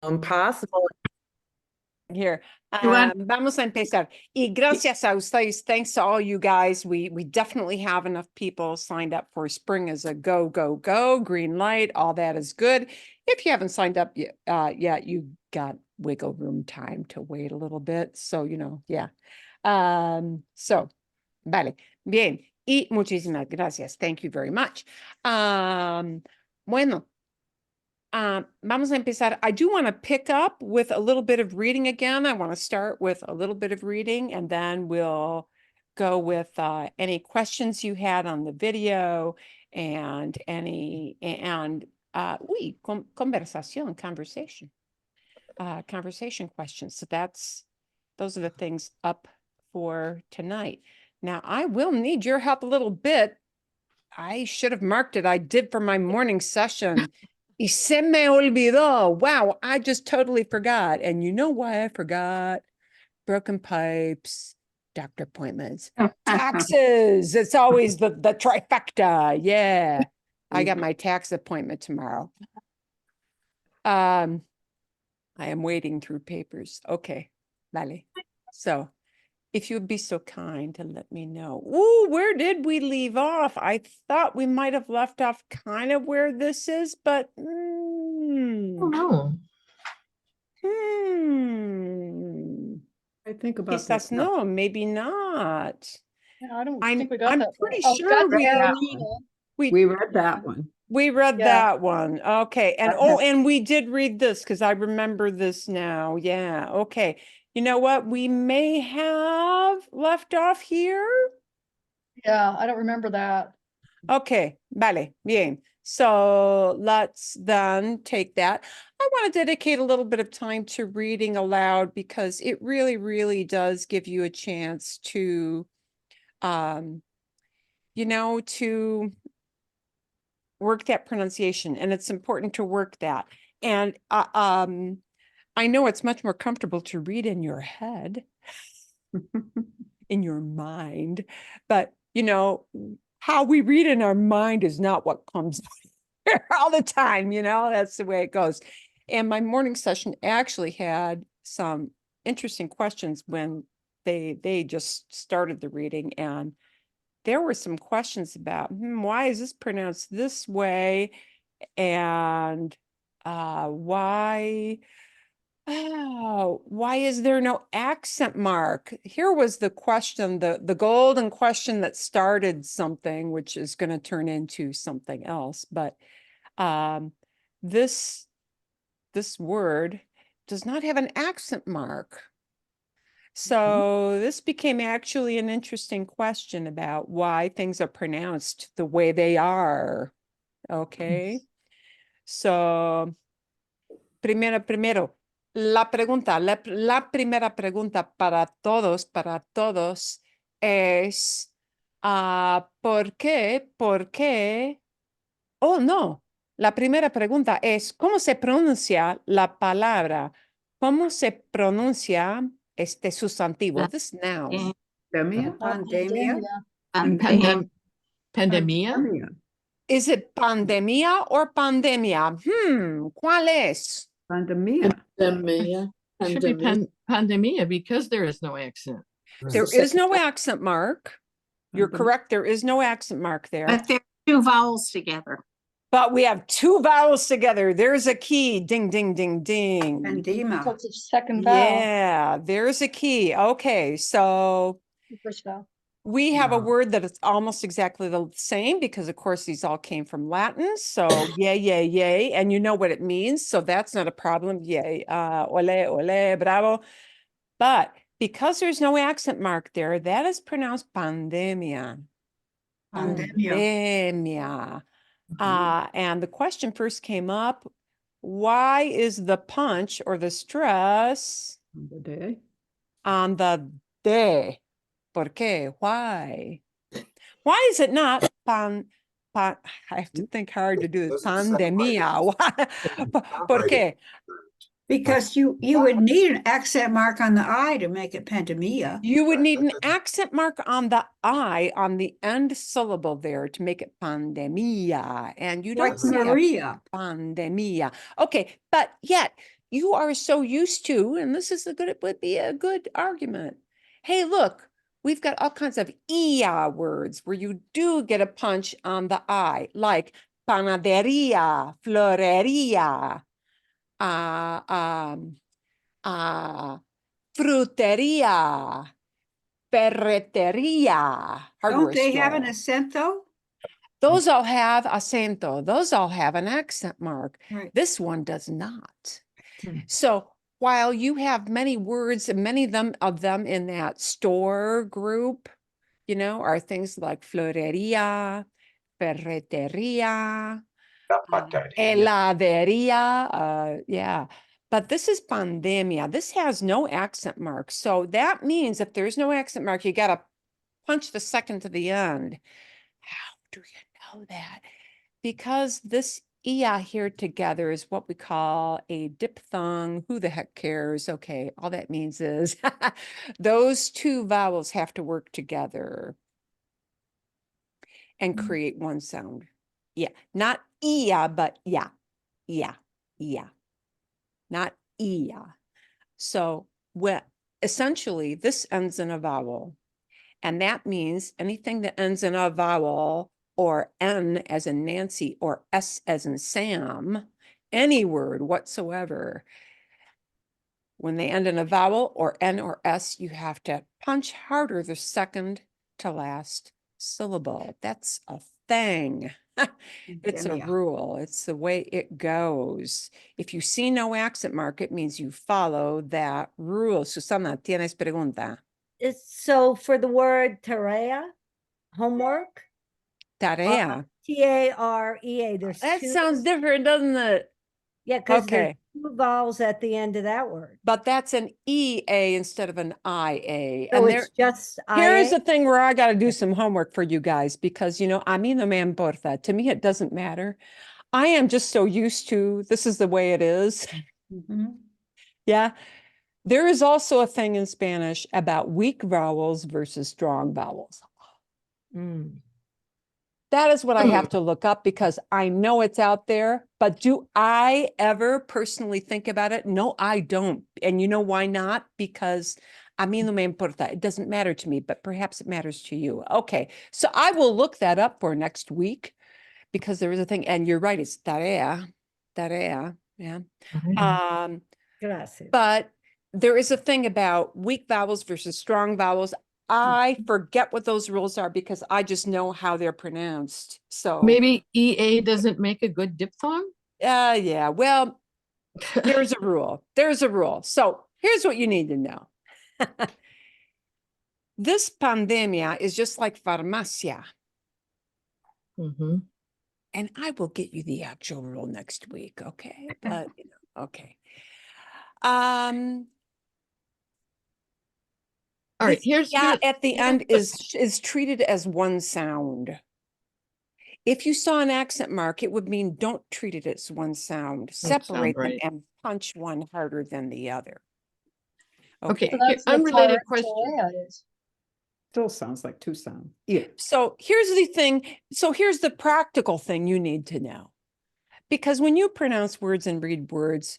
Impossible. Here, You want- vamos a empezar. Y gracias a ustedes, thanks to all you guys. We definitely have enough people signed up for spring as a go, go, go, green light, all that is good. If you haven't signed up yet, you got wiggle room time to wait a little bit. So, yeah. Vale, bien. Y muchísimas gracias. Thank you very much. Bueno. Vamos a empezar. I do want to pick up with a little bit of reading again. I want to start with a little bit of reading, and then we'll go with any questions you had on the video and conversation questions. So those are the things up for tonight. Now I will need your help a little bit. I should have marked it. I did for my morning session. Y se me olvidó. Wow, I just totally forgot. And you know why I forgot? Broken pipes, doctor appointments, taxes. It's always the trifecta. Yeah. I got my tax appointment tomorrow. I am wading through papers. Okay, vale. So if you'd be so kind to let me know. Ooh, where did we leave off? I thought we might have left off kind of where this is, but Oh, no. I think about Quizás that. no, maybe not. Yeah, I don't I'm- think we got I'm that. far. pretty Oh, sure that's we- Carolina. We read that one. We read Yeah. that one. Okay. And Okay. and we did read this because I remember this now. Yeah. Okay. You know what? We may have left off here. Yeah, I don't remember that. Okay, vale, bien. So let's then take that. I want to dedicate a little bit of time to reading aloud because it really, really does give you a chance to, to work that pronunciation, and it's important to work that. And I know it's much more comfortable to read in your head, in your mind, but how we read in our mind is not what comes here all the time, that's the way it goes. And my morning session actually had some interesting questions when they just started the reading, and there were some questions about why is this pronounced this way, and why is there no accent mark? Here was the question, the golden question that started something, which is going to turn into something else. But this word does not have an accent mark. So this became actually an interesting question about why things are pronounced the way they are. Okay. So, primero. La primera pregunta para todos es, ¿por qué? Oh, no. La primera pregunta es, ¿cómo se pronuncia la palabra? ¿Cómo se pronuncia este sustantivo, this noun? Pandemia? Pandemia. Pandemia. Is it pandemia or pandemia? ¿Cuál es? Pandemia. Should be pandemia because there is no accent. There is no accent mark. You're correct. There is no accent mark there. But there are two vowels together. But we have two vowels together. There's a key. Ding, ding, ding, ding. So Pandemia. it's a second vowel. Yeah, there's a key. Okay, so The first vowel. we have a Yeah. word that is almost exactly the same because, of course, these all came from Latin. So yay, yay, yay. And you know what it means. So that's not a problem. Yay. Ole, ole, bravo. But because there's no accent mark there, that is pronounced pandemia. Pandemia. And the question first came up, why is the punch or the stress The day. on the de? ¿Por qué? Why? Why is it not I have to think hard to do this. Pandemia. ¿Por qué? Because you would need an accent mark on the I to make it pandemia. You would need an accent mark on the I on the end syllable there to make it pandemia. And you don't Like see a Maria. pandemia. Okay, but yet you are so used to, and this is it would be a good argument. Hey, look, we've got all kinds of ia words where you do get a punch on the I, like panaderia, floreria, fruteria, ferreteria. Don't they have an store. accent though? Those all have acento. Those all have an accent mark. Right. This one does not. Hmm. So while you have many words, and many of them in that store group, you know, are things like floreria, ferreteria, heladeria, yeah. But this is pandemia. This has no accent mark. So that means if there's no accent mark, you got to punch the second to the end. How do you know that? Because this ia here together is what we call a diphthong. Who the heck cares? Okay, all that means is those two vowels have to work together and create one sound. Yeah, not ia, but yeah, yeah, yeah, not ia. So essentially this ends in a vowel. And that means anything that ends in a vowel or N as in Nancy or S as in Sam, any word whatsoever, when they end in a vowel or N or S, you have to punch harder the second to last syllable. That's a thing. It's a Pandemia. rule. It's the way it goes. If you see no accent mark, it means you follow that rule. Susana, ¿tienes pregunta? So for the word tarea, homework, Tarea. Tarea, there's That two. sounds different, doesn't it? Yeah, because there's Okay. two vowels at the end of that word. But that's an EA instead of an IA. So And it's just here's IA. the thing where I got to do some homework for you guys because, you know, a mí no me importa. To me, it doesn't matter. I am just so used to this is the way it is. Mhm. Yeah. There is also a thing in Spanish about weak vowels versus strong vowels. Mm. That is what I have to look up because I know it's out there, but do I ever personally think about it? No, I don't. And you know why not? Because a mí no me importa. It doesn't matter to me, but perhaps it matters to you. Okay, so I will look that up for next week because there is a thing, and you're right, it's tarea, yeah. Gracias. But there is a thing about weak vowels versus strong vowels. I forget what those rules are because I just know how they're pronounced. So Maybe EA doesn't make a good diphthong? yeah, well, there's a rule. There's a rule. So here's what you need to know. This pandemia is just like farmacia. Mhm. And I will get you the actual rule next week, okay? But you know, okay. All right, This here's yeah at the end is treated as one sound. If you saw an accent mark, it would mean don't treat it as one sound. sound Separate them right. and punch one harder than the other. Okay. So Okay. that's what Unrelated tarea question. is. Still sounds like two sound. Yeah. So here's the thing. So here's the practical thing you need to know. Because when you pronounce words and read words,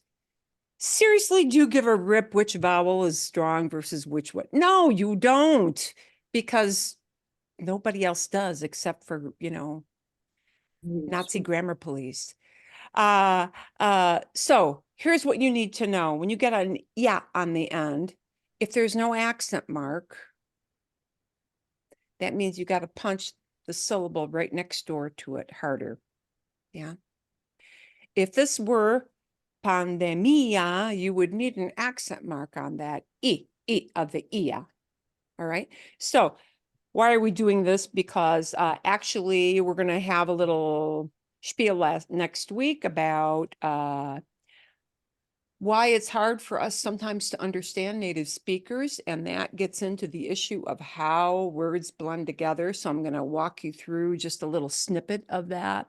seriously, do you give a rip which vowel is strong versus which one? No, you don't. Because nobody else does except for, you know, Nazi grammar police. So here's what you need to know. When you get an yeah on the end, if there's no accent mark, that means you got to punch the syllable right next door to it harder. Yeah. If this were pandemia, you would need an accent mark on that E of the ia. All right. So why are we doing this? Because actually we're going to have a little spiel next week about why it's hard for us sometimes to understand native speakers, and that gets into the issue of how words blend together. So I'm going to walk you through just a little snippet of that.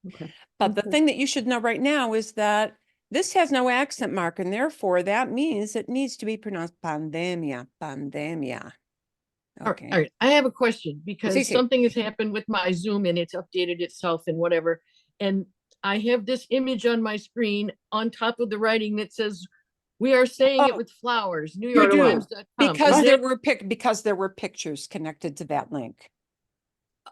Okay. But the thing that you should know right now is that this has no accent mark, and therefore that means it needs to be pronounced pandemia. All Okay. right, I have a question because Sí, sí. something has happened with my Zoom and it's updated itself and whatever. And I have this image on my screen on top of the writing that says, we are saying Oh, it with flowers, do. NewYorkTimes.com. Because Is there that- were because there were pictures connected to that link.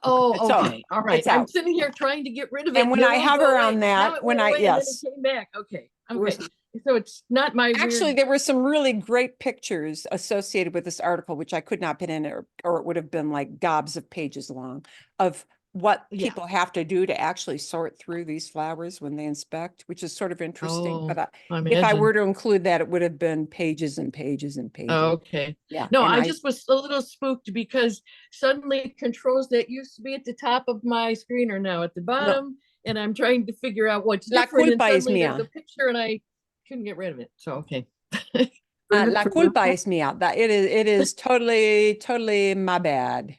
Oh, It's out. okay, all right. It's I'm out. sitting here trying to get rid of it. And when it I won't go hover away. on Now that, it when went I- away and then yes. it came back. Okay, It was- okay. So it's not my Actually, weird. there were some really great pictures associated with this article, which I could not put in, or it would have been like gobs of pages long, of what Yeah. people have to do to actually sort through these flowers when they inspect, which is sort of interesting. Oh, But I if I imagine. were to include that, it would have been pages and pages and pages. Okay. Yeah. No, and I just was a little spooked because suddenly controls that used to be at the top of my screen are now at the bottom. And I'm trying to figure out what's La different. And culpa es suddenly there's mía. a picture and I couldn't get rid of it. So, okay. Brenda La Pregunta. culpa es mía. That it is totally my bad.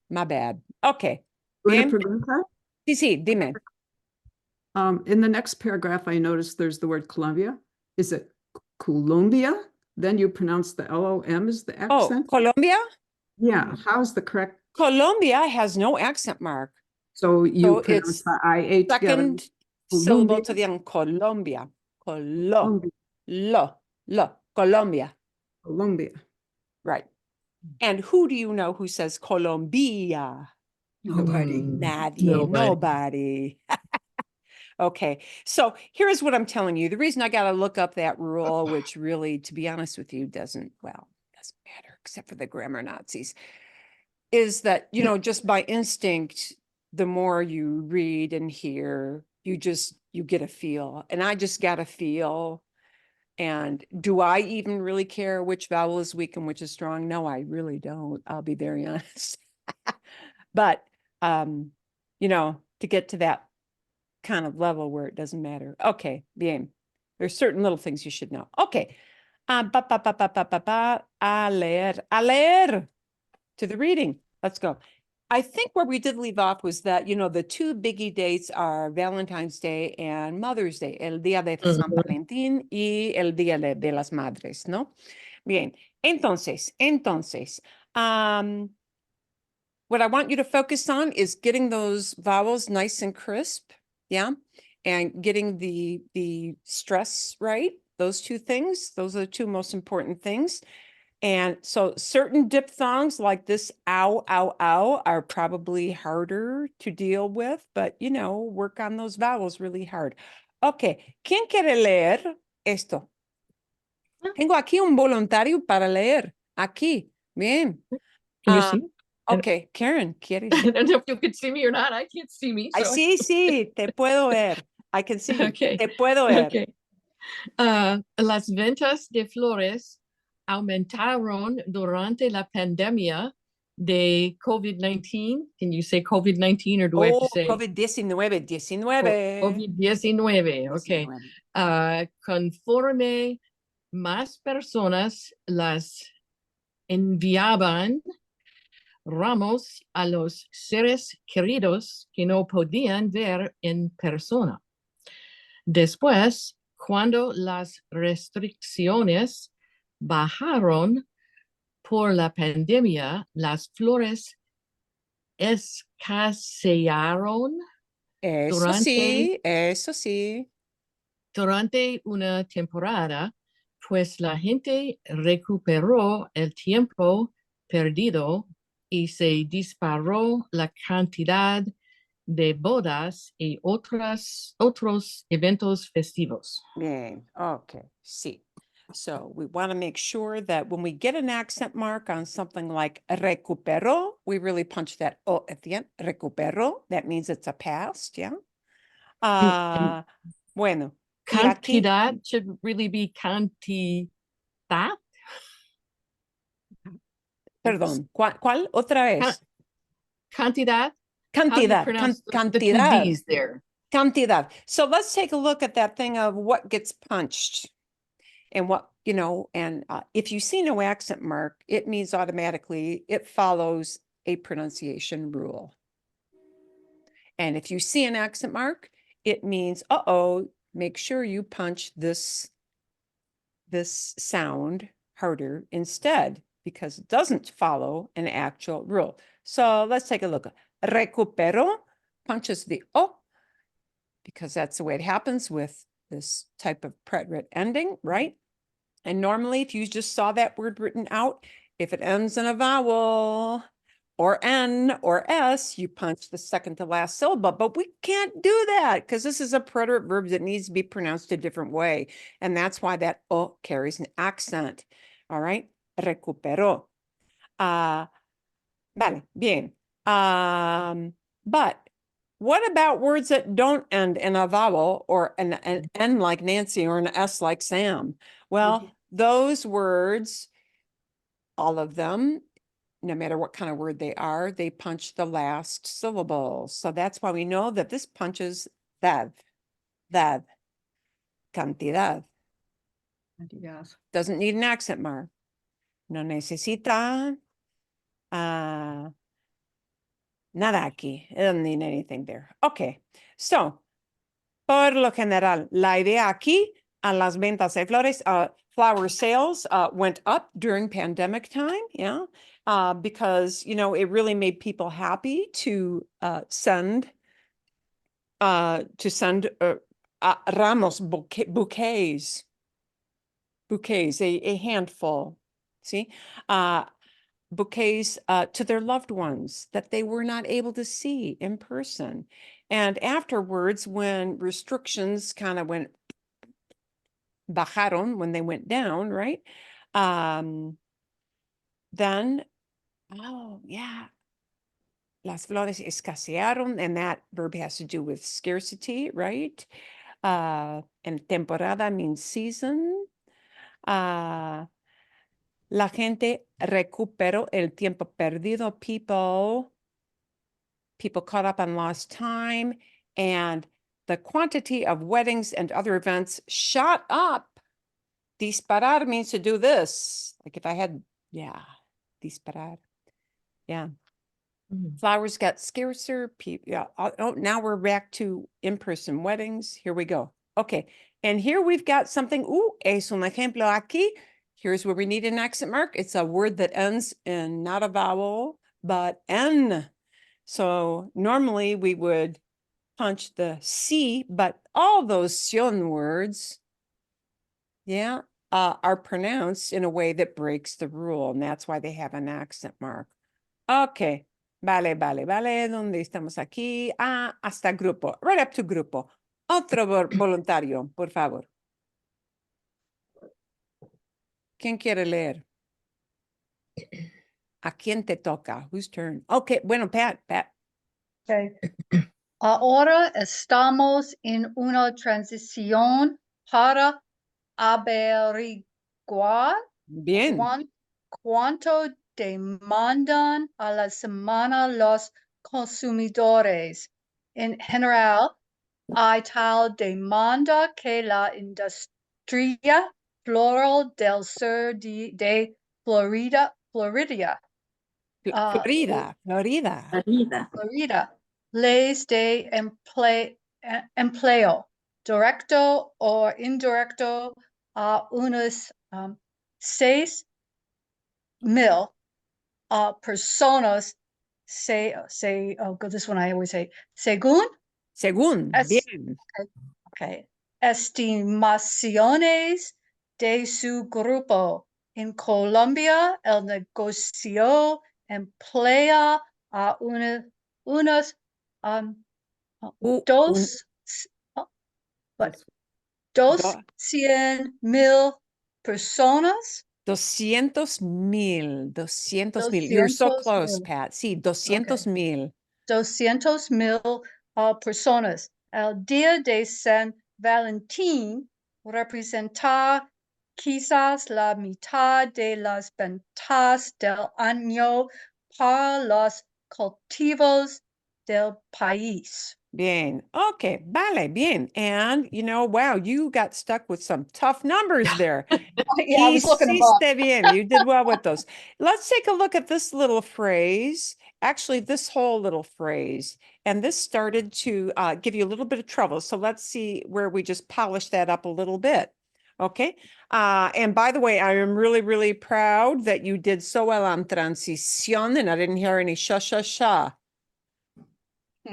My bad. Okay. Brenda Bien. Pregunta. Sí, sí, dime. In the next paragraph, I noticed there's the word Colombia. Is it Colombia? Then you pronounce the LOM as the Oh, accent? Colombia? Yeah, how's the correct? Colombia has no accent mark. So you So pronounce it's the IH together. Second syllable to Colombia. the end, Colombia. Colo, Colombia. Colombia. Colombia. Right. And who do you know who says Colombia? Nobody. Nadie, nobody. Okay, so here's what I'm telling you. The reason I got to look up that rule, which really, to be honest with you, doesn't matter, except for the grammar Nazis, is that, you know, just by instinct, the more you read and hear, you get a feel. And I just got a feel. And do I even really care which vowel is weak and which is strong? No, I really don't. I'll be very honest. But, you know, to get to that kind of level where it doesn't matter. Okay, bien. There's certain little things you should know. Okay. A leer. To the reading. Let's go. I think where we did leave off was that, you know, the two biggie dates are Valentine's Day and Mother's Day, el Día de San Valentín y el Día de las Madres, ¿no? Bien. Entonces, what I want you to focus on is getting those vowels nice and crisp, yeah, and getting the stress right. Those two things, those are the two most important things. And so certain diphthongs like this ow, ow, ow are probably harder to deal with, but you know, work on those vowels really hard. Okay, ¿quién quiere leer esto? Tengo aquí un voluntario para leer. Aquí, bien. Can you see? Okay, Karen, ¿quieres? I don't know if you can see me or not. I can't see me. Ay, so- sí, te puedo ver. I can see you. Okay. Te puedo ver. Okay. Las ventas de flores aumentaron durante la pandemia de COVID-19. Can you say COVID-19 or do I have to say COVID-19, 19. COVID-19? Okay. 19. Conforme más personas las enviaban ramos a los seres queridos que no podían ver en persona. Después, cuando las restricciones bajaron por la pandemia, las flores escasearon Eso sí. durante una temporada, pues la gente recuperó el tiempo perdido y se disparó la cantidad de bodas y otros eventos festivos. Bien, okay, sí. So we want to make sure that when we get an accent mark on something like recupero, we really punch that O at the end. Recupero, that means it's a past, yeah? Bueno. y aquí- Cantidad should really be cantidad. Perdón, ¿cuál? Otra vez. Cantidad. How do you Cantidad, pronounce the two cantidad. Ds there? Cantidad. So let's take a look at that thing of what gets punched and what, you know, and if you see no accent mark, it means automatically it follows a pronunciation rule. And if you see an accent mark, it means, uh-oh, make sure you punch this sound harder instead because it doesn't follow an actual rule. So let's take a look. Recupero punches the O. because that's the way it happens with this type of preterite ending, right? And normally, if you just saw that word written out, if it ends in a vowel or N or S, you punch the second to last syllable. But we can't do that because this is a preterite verb that needs to be pronounced a different way. And that's why that O carries an accent. All right. Recuperó. Vale, bien. But what about words that don't end in a vowel or an N like Nancy or an S like Sam? Well, those words, all of them, no matter what kind of word they are, they punch the last syllable. So that's why we know that this punches that, cantidad. Yes. Doesn't need an accent mark. No necesita nada aquí. It doesn't need anything there. Okay, so por lo general, la idea aquí a las ventas de flores, flower sales went up during pandemic time, yeah, because, you know, it really made people happy to send ramos, bouquets, a handful, see, bouquets to their loved ones that they were not able to see in person. And afterwards, when restrictions kind of went bajaron, when they went down, right? Then, oh yeah, las flores escasearon, and that verb has to do with scarcity, right? And temporada means season. La gente recuperó el tiempo perdido. People caught up on lost time, and the quantity of weddings and other events shot up. Disparar means to do this. Like if I had, yeah, disparar. Yeah. Mhm. Flowers got scarcer. Yeah. Oh, now we're back to in-person weddings. Here we go. Okay. And here we've got something. Es un ejemplo aquí. Here's where we need an accent mark. It's a word that ends in not a vowel, but N. So normally we would punch the C, but all those sion words, yeah, are pronounced in a way that breaks the rule. And that's why they have an accent mark. Okay. Vale. ¿Dónde estamos aquí? Hasta grupo. Right up to grupo. Otro voluntario, por favor. ¿Quién quiere leer? ¿A quién te toca? Whose turn? Okay, bueno, Pat. Okay. Ahora estamos en una transición para averiguar Bien. cuánto demandan a la semana los consumidores. En general, hay tal demanda que la industria floral del sur de Florida, Florida. leyes de empleo, directo o indirecto, a unos 6,000 personas this one I always say, según Bien. okay, estimaciones de su grupo. En Colombia, el negocio emplea a unos dos, what? 200,000 personas. 200,000. You're so close, 200,000. Pat. Sí, 200,000. 200,000 personas. El día de San Valentín representa quizás la mitad de las ventas del año para los cultivos del país. Bien. Okay. Vale. Bien. And, you know, wow, you got stuck with some tough numbers there. Yeah, I was looking them up. Hiciste bien. You did well with those. Let's take a look at this little phrase. Actually, this whole little phrase. And this started to give you a little bit of trouble. So let's see where we just polish that up a little bit. Okay. And by the way, I am really, really proud that you did so well on transición, and I didn't hear any sha.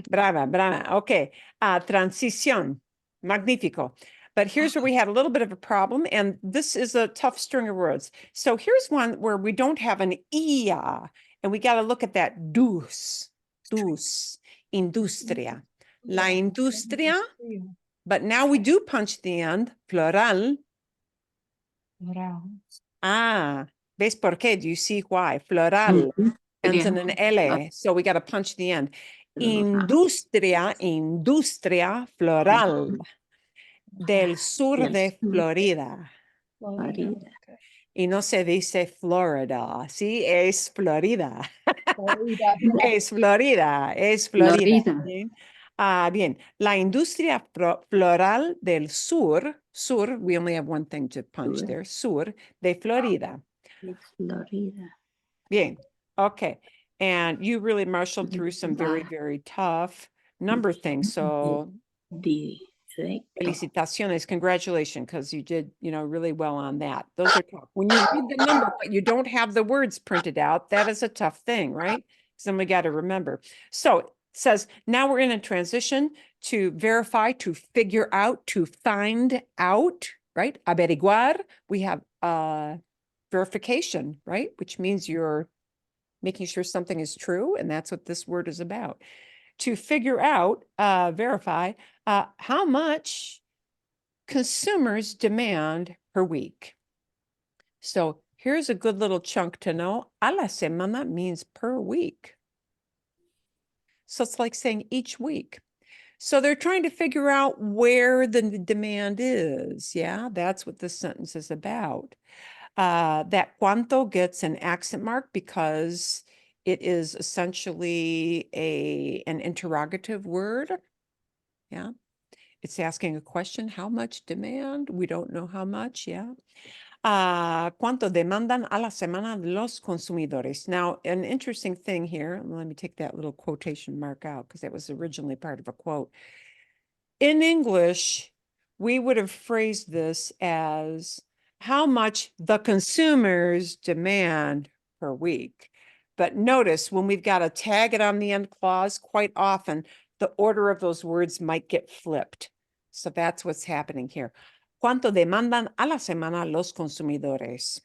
Brava, brava. Okay. Transición. Magnifico. But here's where we had a little bit of a problem, and this is a tough string of words. So here's one where we don't have an ia, and we got to look at that dus, industria. La industria, but now we do punch the end, plural. ¿Ves por qué? Do you see why? Floral ends in an L, so we got to punch the end. Industria floral del sur de Florida. Okay. Y no se dice Florida, sí, es Florida. Es Florida, es Florida. Florida. Bien. Bien, la industria floral del sur, we only have one thing to punch Sur. there, sur de Florida. Florida. Bien, okay. And you really marshaled through some very, very tough number things. So felicitaciones, congratulations, because you did, really well on that. Those are tough. When you read the number, but you don't have the words printed out, that is a tough thing, right? So we got to remember. So it says, now we're in a transition to verify, to figure out, to find out, right? Averiguar, we have verification, right? Which means you're making sure something is true, and that's what this word is about. To figure out, verify, how much consumers demand per week. So here's a good little chunk to know. A la semana means per week. So it's like saying each week. So they're trying to figure out where the demand is. Yeah, that's what this sentence is about. That cuánto gets an accent mark because it is essentially an interrogative word. Yeah. It's asking a question. How much demand? We don't know how much. Yeah. ¿Cuánto demandan a la semana los consumidores? Now, an interesting thing here, let me take that little quotation mark out because that was originally part of a quote. In English, we would have phrased this as how much the consumers demand per week. But notice when we've got to tag it on the end clause, quite often the order of those words might get flipped. So that's what's happening here. ¿Cuánto demandan a la semana los consumidores?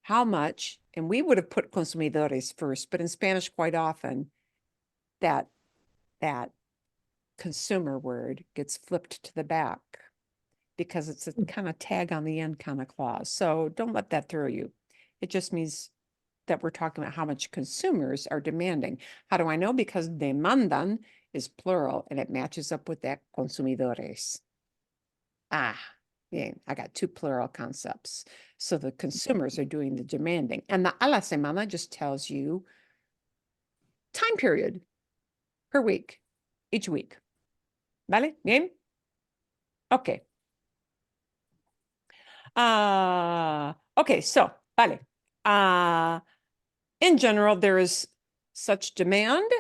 How much? And we would have put consumidores first, but in Spanish, quite often that consumer word gets flipped to the back because it's a kind of tag on the end kind of clause. So don't let that throw you. It just means that we're talking about how much consumers are demanding. How do I know? Because demandan is plural and it matches up with that consumidores. Yeah, I got two plural concepts. So the consumers are doing the demanding. And the a la semana just tells you time period per week, each week. ¿Vale? Bien? Okay. Okay, so, vale. In general, there is such demand.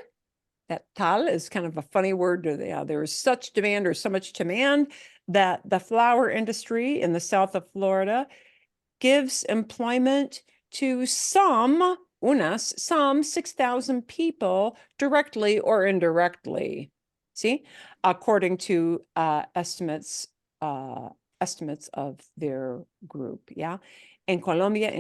That tal is kind of a funny word. There is such demand or so much demand that the flower industry in the south of Florida gives employment to some 6,000 people directly or indirectly. See, according to estimates of their group. Yeah, in Colombia,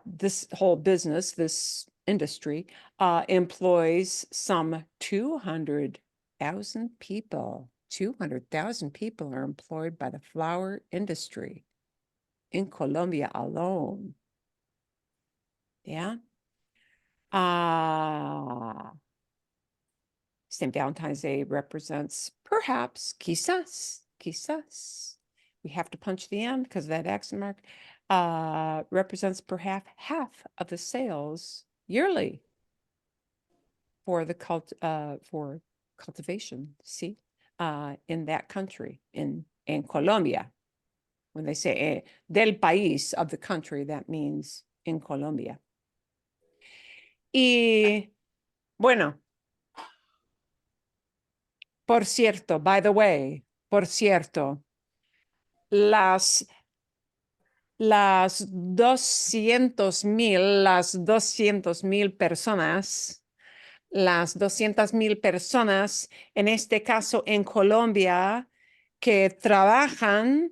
this whole business, this industry, employs some 200,000 people. 200,000 people are employed by the flower industry in Colombia alone. Yeah. St. Valentine's Day represents perhaps, quizás. We have to punch the end because of that accent mark. Represents perhaps half of the sales yearly for the cultivation. See, in that country, in Colombia, when they say del país, of the country, that means in Colombia. Y bueno, por cierto, by the way, por cierto, las las 200,000 personas, las 200,000 personas, en este caso en Colombia, que trabajan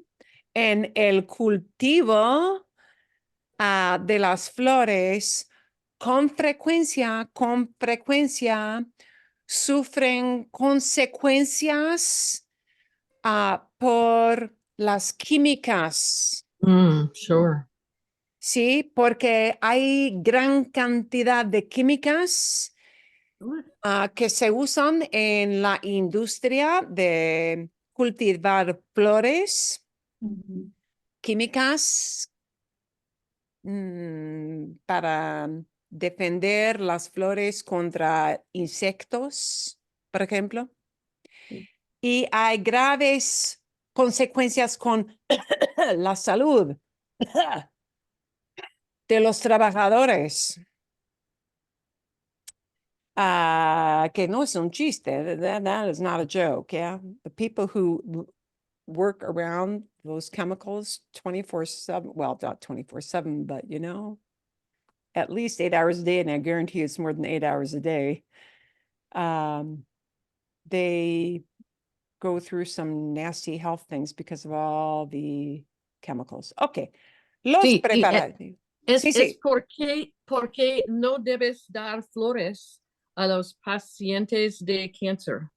en el cultivo de las flores, con frecuencia sufren consecuencias por las químicas. Sure. Sí, porque hay gran cantidad de químicas que se usan en la industria de cultivar flores, químicas para defender las flores contra insectos, por ejemplo. Y hay graves consecuencias con la salud de los trabajadores. Que no es un chiste. That is not a joke, yeah? The people who work around those chemicals 24/7, well, not 24/7, but you know, at least 8 hours a day, and I guarantee it's more than 8 hours a day. They go through some nasty health things because of all the chemicals. Okay. Los Sí, y, preparativos. Es, Sí, es sí. porque no debes dar flores a los pacientes de cáncer.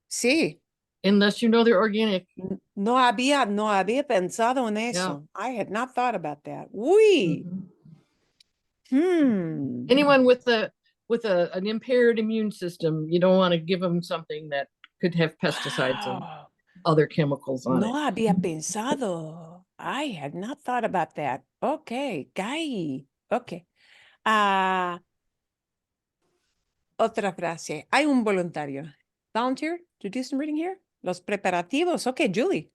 Sí. Unless you know they're organic. No había pensado en eso. I had not thought about that. Uy. Anyone with an impaired immune system, you don't want to give them something that could have pesticides and Wow. other chemicals on No it. había pensado. I had not thought about that. Okay, Guy. Okay. Otra frase. Hay un voluntario. Volunteer to do some reading here. Los preparativos. Okay, Julie.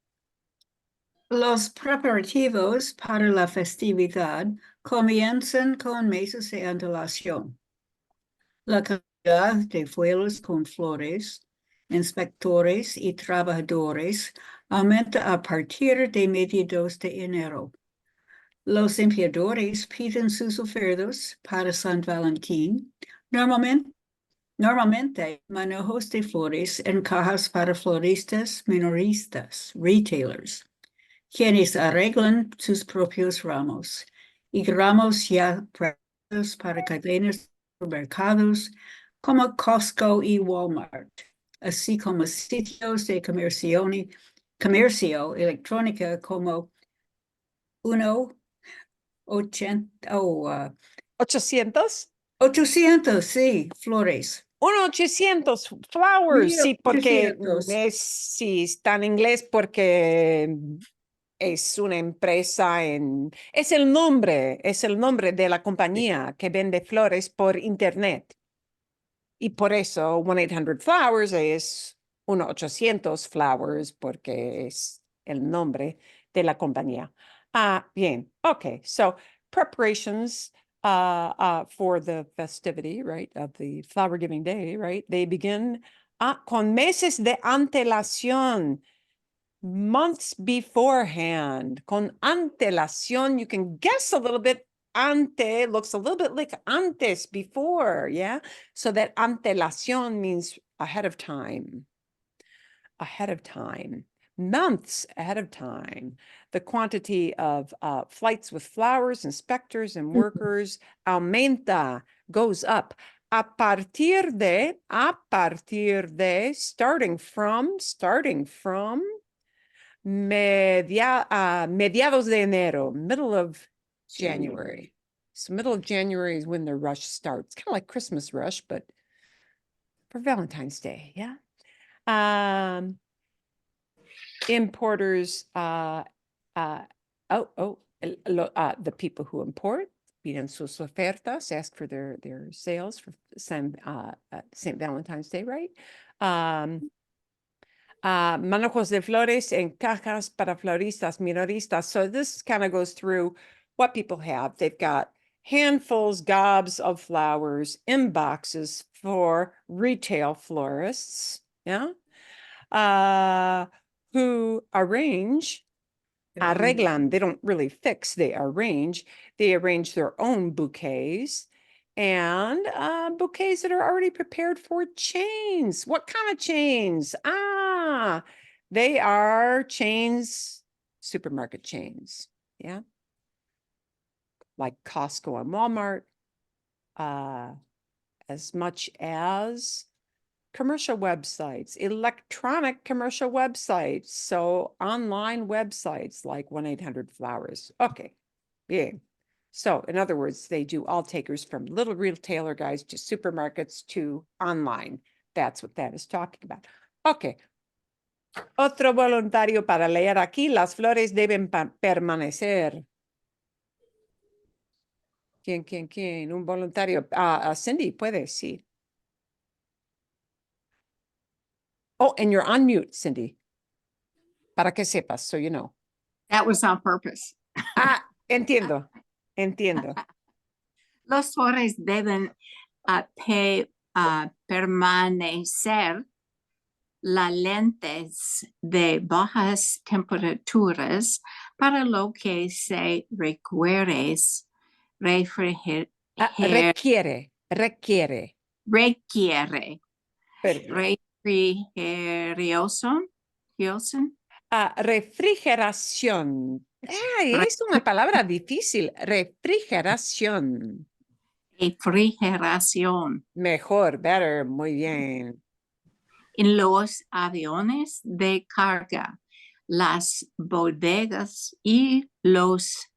Los preparativos para la festividad comienzan con meses de antelación. La cantidad de vuelos con flores, inspectores y trabajadores aumenta a partir de mediados de enero. Los empleadores piden sus ofertas para San Valentín, normalmente manojos de flores en cajas para floristas minoristas, retailers, quienes arreglan sus propios ramos y ramos ya preparados para cadenas de supermercados como Costco y Walmart, así como sitios de comercio electrónica como 800. 800, sí, flores. 800 flowers. Sí, porque 800. sí, está en inglés porque es una empresa es el nombre de la compañía que vende flores por internet. Y por eso 1-800-Flowers es 1-800 Flowers porque es el nombre de la compañía. Bien. Okay. So preparations for the festivity, right, of the flower giving day, right? They begin con meses de antelación. Months beforehand. Con antelación, you can guess a little bit. Ante looks a little bit like antes, before, yeah? So that antelación means ahead of time. Ahead of time. Months ahead of time. The quantity of flights with flowers, inspectors, and workers aumenta, goes up. A partir de, starting from, mediados de enero, middle of January. So middle of January is when the rush starts. Kind of like Christmas rush, but for Valentine's Day, yeah. Importers, the people who import, piden sus ofertas, ask for their sales for St. Valentine's Day, right? Manojos de flores en cajas para floristas minoristas. So this kind of goes through what people have. They've got handfuls, gobs of flowers in boxes for retail florists. Yeah. who arrange, arreglan, they don't really fix, they arrange their own bouquets and bouquets that are already prepared for chains. What kind of chains? They are chains, supermarket chains, yeah, like Costco and Walmart, as much as commercial websites, electronic commercial websites, so online websites like 1-800-Flowers. Okay, yeah. So in other words, they do all takers from little retailer guys to supermarkets to online. That's what that is talking about. Okay. Otro voluntario para leer aquí. Las flores deben permanecer. ¿Quién? Un voluntario. Cindy, puede, sí. Oh, and you're on mute, Cindy. Para que sepas, so you know. That was on purpose. Entiendo. Los flores deben permanecer las lentes de bajas temperaturas para lo que se requiere Requiere. Perfecto. Refrigeración. Es una palabra difícil. Refrigeración. Refrigeración. Mejor, better, muy bien. En los aviones de carga, las bodegas y los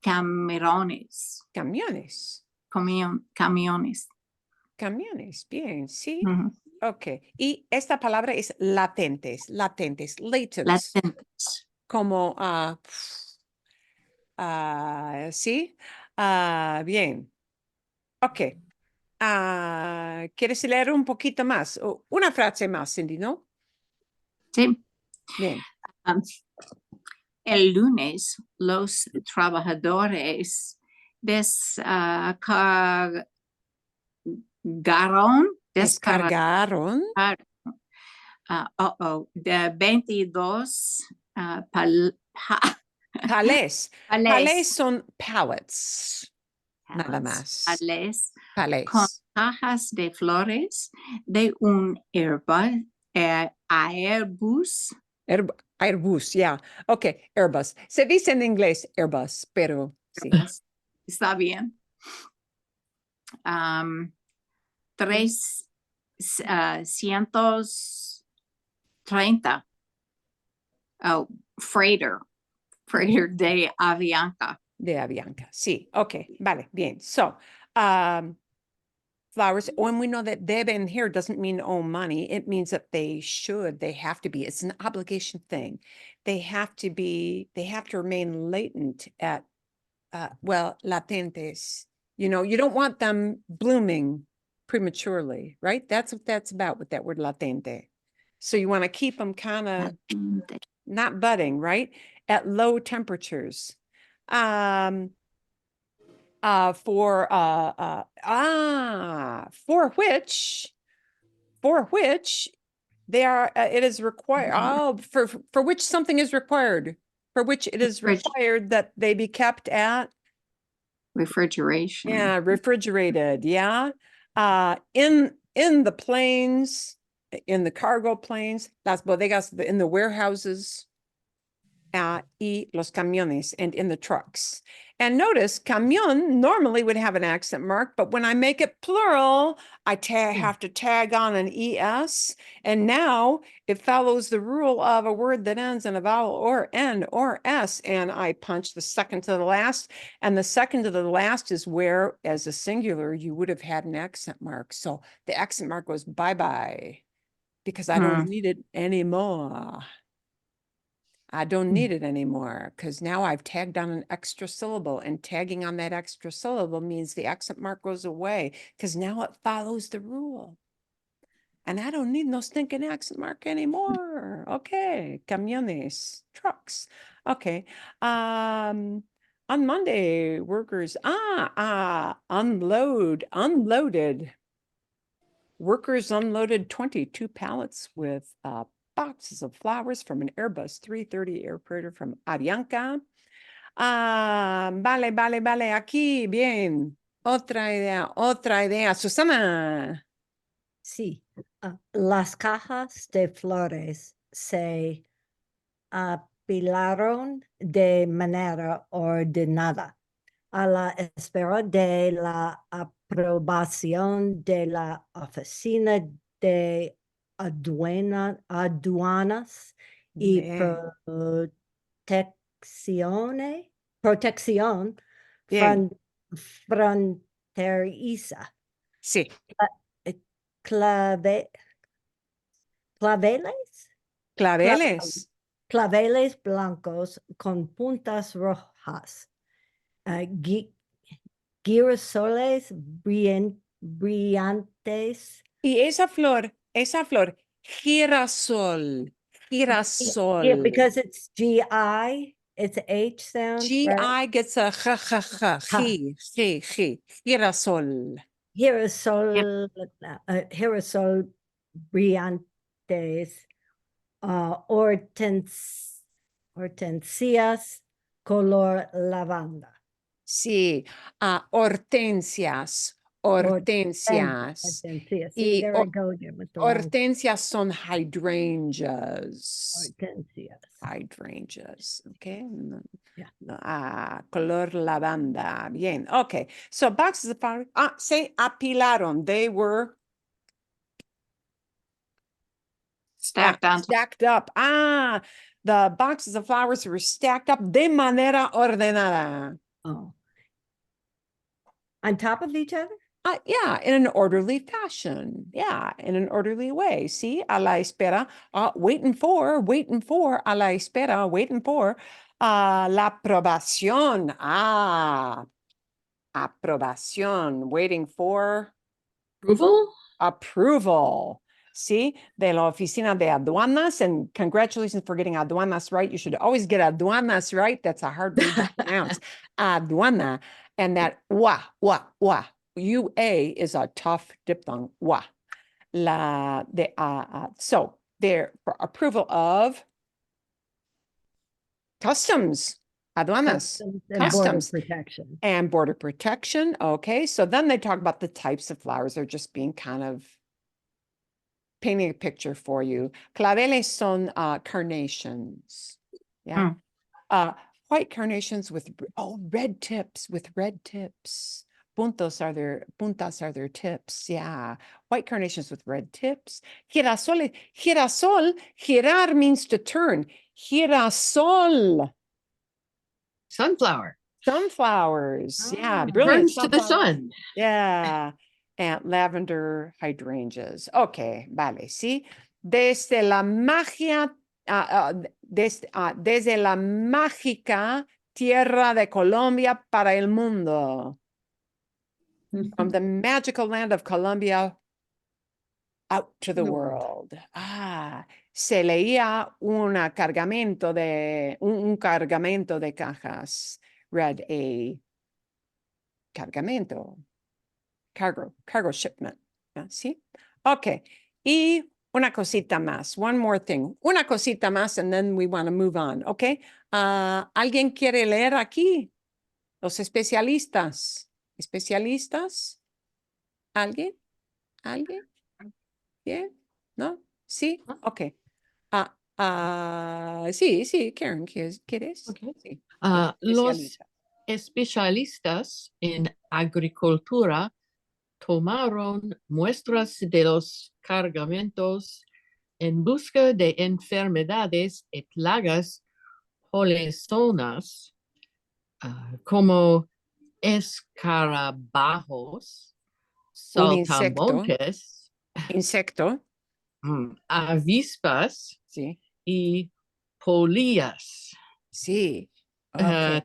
camiones. Camiones, bien, sí. Ujú. Ok. Y esta palabra es latentes, latentes. Latentes. Como, sí. Bien. Ok. ¿Quieres leer un poquito más? Una frase más, Cindy, ¿no? Sí. Bien. El lunes, los trabajadores descargaron Descargaron de 22 palés. Palés palés son pallets. Nada más. palés Palés. con cajas de flores de un Airbus. Airbus, yeah. Ok, Airbus. Se dice en inglés Airbus, pero sí. Está bien. 330 freighter de Avianca. De Avianca, sí. Ok, vale, bien. So, flowers, when we know that deben here doesn't mean owe money. It means that they should, they have to be. It's an obligation thing. They have to remain latent at, latentes. You know, you don't want them blooming prematurely, right? That's what that's about with that word latente. So you want to keep them kind of not budding, right? At low temperatures. For which they are, it is required, for which something is required, for which it is required that they be kept at refrigeration. Yeah, refrigerated. Yeah. In the planes, in the cargo planes, las bodegas, in the warehouses, y los camiones, and in the trucks. And notice, camión normally would have an accent mark, but when I make it plural, I have to tag on an ES. And now it follows the rule of a word that ends in a vowel or N or S. And I punch the second to the last. And the second to the last is where, as a singular, you would have had an accent mark. So the accent mark goes bye-bye because I don't need it anymore. I don't need it anymore because now I've tagged on an extra syllable, and tagging on that extra syllable means the accent mark goes away because now it follows the rule. And I don't need no stinking accent mark anymore. Okay, camiones, trucks. Okay. On Monday, workers, unloaded. Workers unloaded 22 pallets with boxes of flowers from an Airbus 330 aircraft from Avianca. Ah, vale, vale, vale. Aquí, bien. Otra idea. Susana. Sí. Las cajas de flores se apilaron de manera ordenada a la espera de la aprobación de la Oficina de Aduanas y Bien. protección Bien. fronteriza. Sí. Clave, claveles, Claveles. claveles blancos con puntas rojas, girasoles brillantes. Y esa flor, girasol, Yeah, girasol. because it's GI, it's a H sound, right? GI gets a girasol. Girasol, girasol brillantes, hortensias, color lavanda. Sí, hortensias, hortensias. Hortensias. Y See, there I go again with the wrong hortensias son hydrangeas. hortensias. Hydrangeas, okay? Yeah. Color lavanda. Bien, okay. So boxes of flowers, se apilaron. They were Stacked on. stacked up. The boxes of flowers were stacked up de manera ordenada. Oh. On top of each other? Yeah, in an orderly fashion. Yeah, in an orderly way. See, a la espera, waiting for, a la espera, waiting for, la aprobación. Aprobación, waiting for Approval? approval. See, de la oficina de aduanas, and congratulations for getting aduanas right. You should always get aduanas right. That's a hard word to pronounce. Aduana, and that UA is a tough diphthong. Wa. So they're for approval of customs, aduanas, And border customs. protection. And border protection. Okay, so then they talk about the types of flowers. They're just being kind of painting a picture for you. Claveles son carnations. Yeah. White carnations with red tips, puntas are their tips. Yeah. White carnations with red tips. Girasol, girar means to turn. Girasol. Sunflower. Sunflowers. Yeah. Oh. It Brilliant. turns to the sunflowers. sun. Yeah. And lavender hydrangeas. Okay, vale, sí. Desde la magia, desde la mágica tierra de Colombia para el mundo. From the magical land of Colombia out to the world. Se leía un cargamento de cajas. Read a cargamento. Cargo shipment. ¿Sí? Okay. Y una cosita más. One more thing. Una cosita más, and then we want to move on. Okay. ¿Alguien quiere leer aquí? Los especialistas. ¿Especialistas? ¿Alguien? ¿Yeah? ¿No? ¿Sí? Okay. Sí, Karen, ¿quieres? Okay. Sí. Los Especialistas. especialistas en agricultura tomaron muestras de los cargamentos en busca de enfermedades y plagas polezonas como escarabajos, Un insecto. saltamontes, Insecto. avispas Sí. y polillas. Sí. Okay.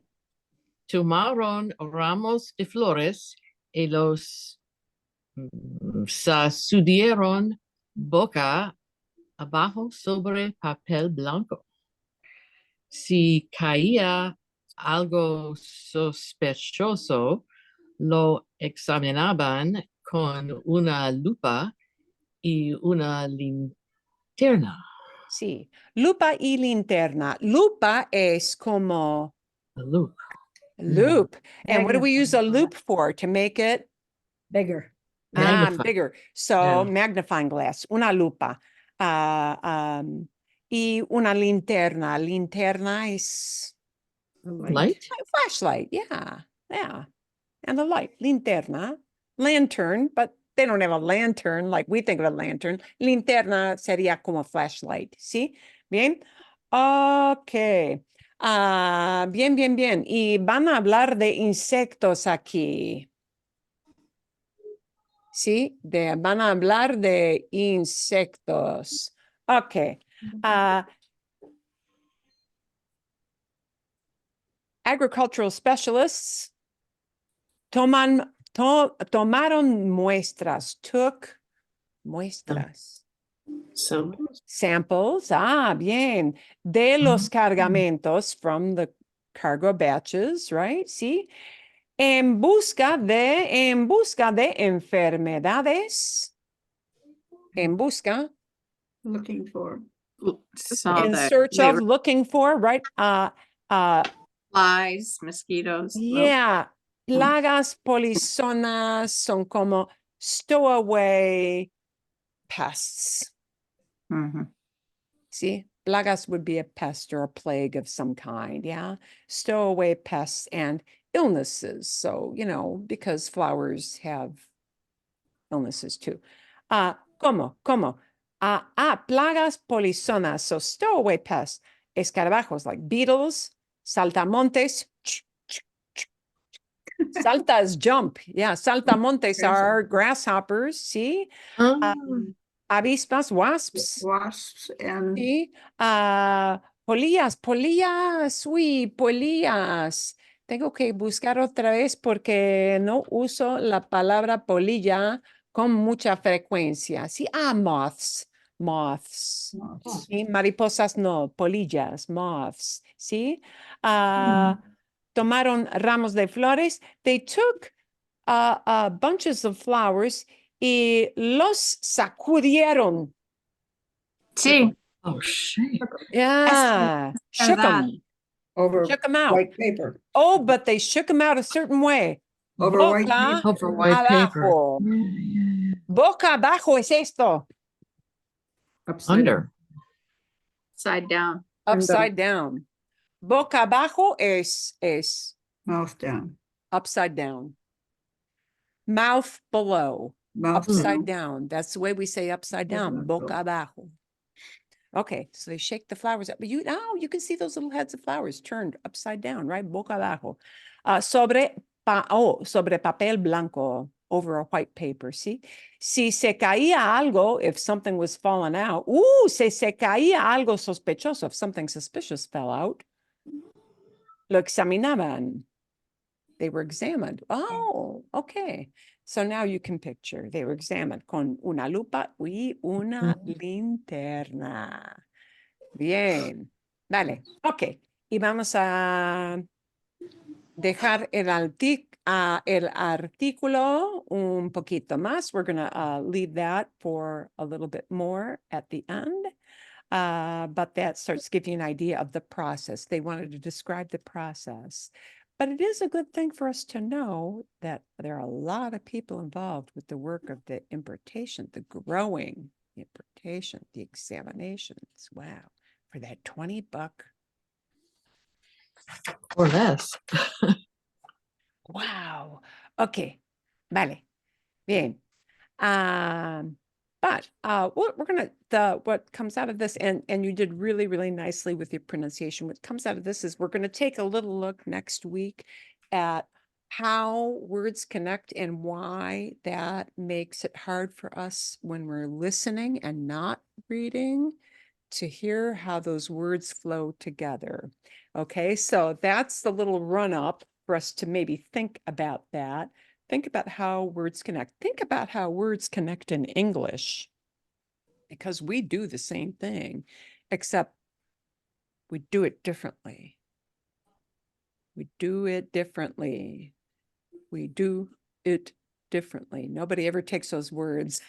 Tomaron ramos de flores y los sacudieron boca abajo sobre papel blanco. Si caía algo sospechoso, lo examinaban con una lupa y una linterna. Sí. Lupa y linterna. Lupa es como A loop. loop. And what do we use a Magnifying loop for? To make it Bigger. Magnify. bigger. So Yeah. magnifying glass, una lupa. Y una linterna. Linterna is Light? a flashlight. Yeah. Yeah. And a light. Linterna. Lantern, but they don't have a lantern like we think of a lantern. Linterna sería como flashlight. ¿Sí? Bien. Ok. Bien, bien, bien. Y van a hablar de insectos aquí. Sí, van a hablar de insectos. Ok. Agricultural specialists tomaron muestras, took muestras. Samples, bien, de los cargamentos from the cargo batches, right? Sí. En busca de enfermedades. En busca. Looking for. So In that search they of, were looking for, right? flies, mosquitoes. Yeah, plagas polizonas son como stowaway pests. Mhm. See, plagas would be a pest or a plague of some kind, yeah? Stowaway pests and illnesses. So, because flowers have illnesses too. Como? Plagas polizonas. So stowaway pests, escarabajos like beetles, saltamontes. Saltas jump. Yeah, saltamontes are grasshoppers. See? Ah, Avispas, wasps. Wasps and Sí. Polillas, uy, polillas. Tengo que buscar otra vez porque no uso la palabra polilla con mucha frecuencia. Sí, moths, moths. moths. Sí, mariposas no, polillas, moths. Sí. Tomaron ramos de flores. They took bunches of flowers y los sacudieron. Sí, oh, shit. Yeah, shook verdad. them. Over Shook them out. white paper. Oh, but they shook them out a certain way. Over white Boca paper. Over white paper. abajo. Yeah. Boca abajo es esto. Upside down. Under. Side down. Upside down. Boca abajo es Mouth down. upside down. Mouth below. Mouth Upside down. down. That's the way we say upside down. Boca abajo. Okay, so they shake the flowers up. But you can see those little heads of flowers turned upside down, right? Boca abajo. Sobre papel blanco, over a white paper, ¿sí? Si se caía algo, if something was falling out, si se caía algo sospechoso, if something suspicious fell out, lo examinaban. They were examined. Oh, okay. So now you can picture, they were examined con una lupa y una linterna. Bien. Vale. Ok. Y vamos a dejar el artículo un poquito más. We're going to leave that for a little bit more at the end. But that starts giving you an idea of the process. They wanted to describe the process. But it is a good thing for us to know that there are a lot of people involved with the work of the importation, the growing, the importation, the examinations. Wow. For that $20. Or less. Wow. Okay. Vale. Bien. But we're gonna what comes out of this, and you did really, really nicely with your pronunciation. What comes out of this is we're gonna take a little look next week at how words connect and why that makes it hard for us when we're listening and not reading to hear how those words flow together. Okay, so that's the little run up for us to maybe think about that. Think about how words connect. Think about how words connect in English, because we do the same thing, except we do it differently. We do it differently. We do it differently. Nobody ever takes those words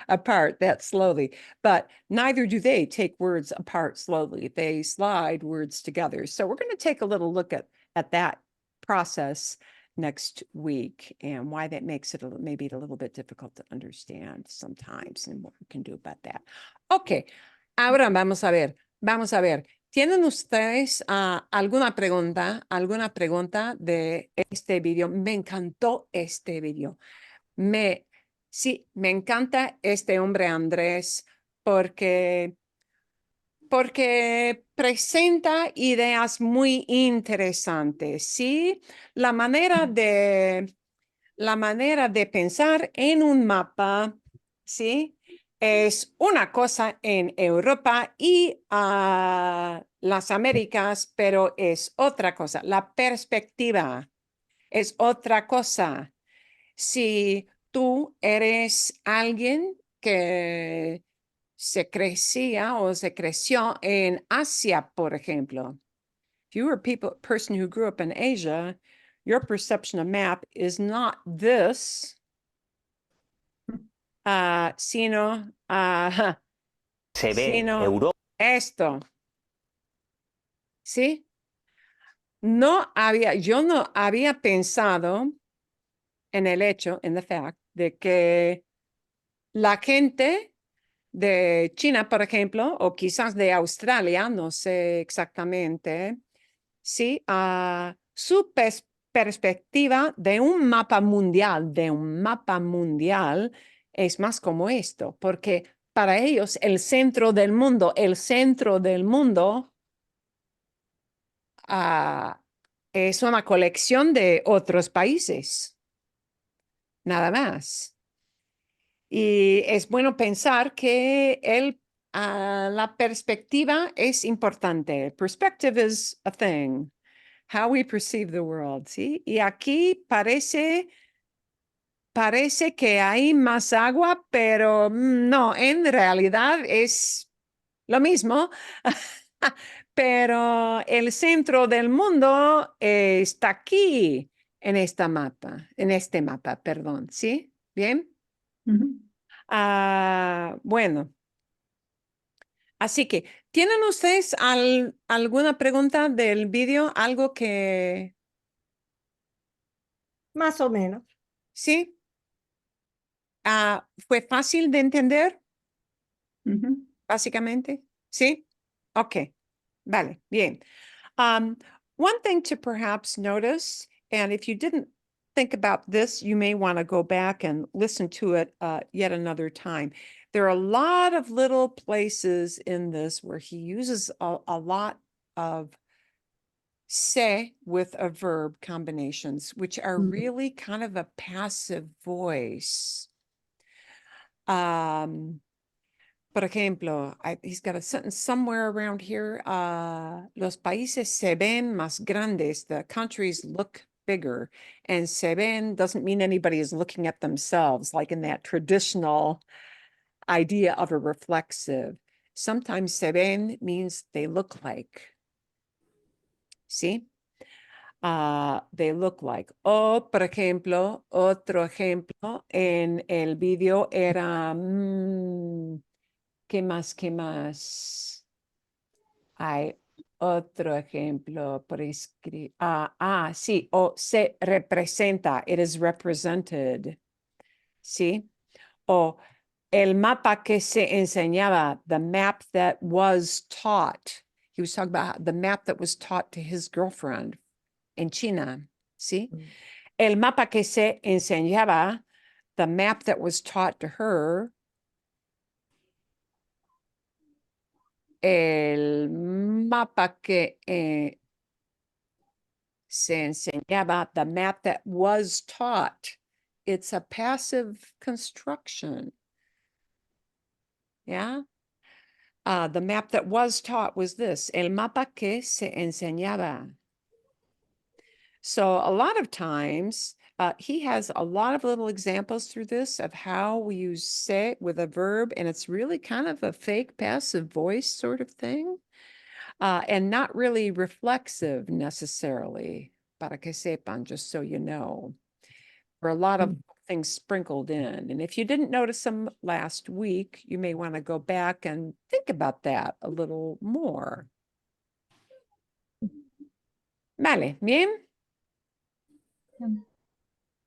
apart that slowly, but neither do they take words apart slowly. They slide words together. So we're going to take a little look at that process next week and why that makes it maybe a little bit difficult to understand sometimes and what we can do about that. Okay, ahora vamos a ver. ¿Tienen ustedes alguna pregunta de este video? Me encantó este video. Sí, me encanta este hombre Andrés porque presenta ideas muy interesantes, ¿sí? La manera de pensar en un mapa, ¿sí? Es una cosa en Europa y las Américas, pero es otra cosa. La perspectiva es otra cosa. Si tú eres alguien que se crecía o se creció en Asia, por ejemplo, if you were a person who grew up in Asia, your perception of map is not this, sino esto. ¿Sí? Yo no había pensado en el hecho, en the fact, de que la gente de China, por ejemplo, o quizás de Australia, no sé exactamente, sí, su perspectiva de un mapa mundial, es más como esto, porque para ellos el centro del mundo es una colección de otros países, nada más. Y es bueno pensar que la perspectiva es importante. Perspective is a thing. How we perceive the world, ¿sí? Y aquí parece que hay más agua, pero no, en realidad es lo mismo. Pero el centro del mundo está aquí en este mapa, perdón, ¿sí? ¿Bien? Bueno, así que, ¿tienen ustedes alguna pregunta del video? Algo que, Más o menos. ¿sí? ¿Fue fácil de entender, básicamente? ¿Sí? Ok, vale, bien. One thing to perhaps notice, and if you didn't think about this, you may want to go back and listen to it yet another time. There are a lot of little places in this where he uses a lot of se with a verb combinations, which are really kind of a passive voice. Por ejemplo, he's got a sentence somewhere around here. Los países se ven más grandes. The countries look bigger. And se ven doesn't mean anybody is looking at themselves, like in that traditional idea of a reflexive. Sometimes se ven means they look like. ¿Sí? They look like. O, por ejemplo, otro ejemplo en el video era... ¿Qué más? Hay otro ejemplo por escribir. Sí, o se representa. It is represented. ¿Sí? O el mapa que se enseñaba, the map that was taught. He was talking about the map that was taught to his girlfriend in China. ¿Sí? El mapa que se enseñaba, the map that was taught to her. El mapa que se enseñaba, the map that was taught. It's a passive construction. Yeah. The map that was taught was this, el mapa que se enseñaba. So a lot of times, he has a lot of little examples through this of how we use se with a verb, and it's really kind of a fake passive voice sort of thing, and not really reflexive necessarily, para que sepan, just so you know. For a lot of things sprinkled in. And if you didn't notice them last week, you may want to go back and think about that a little more. Vale, bien.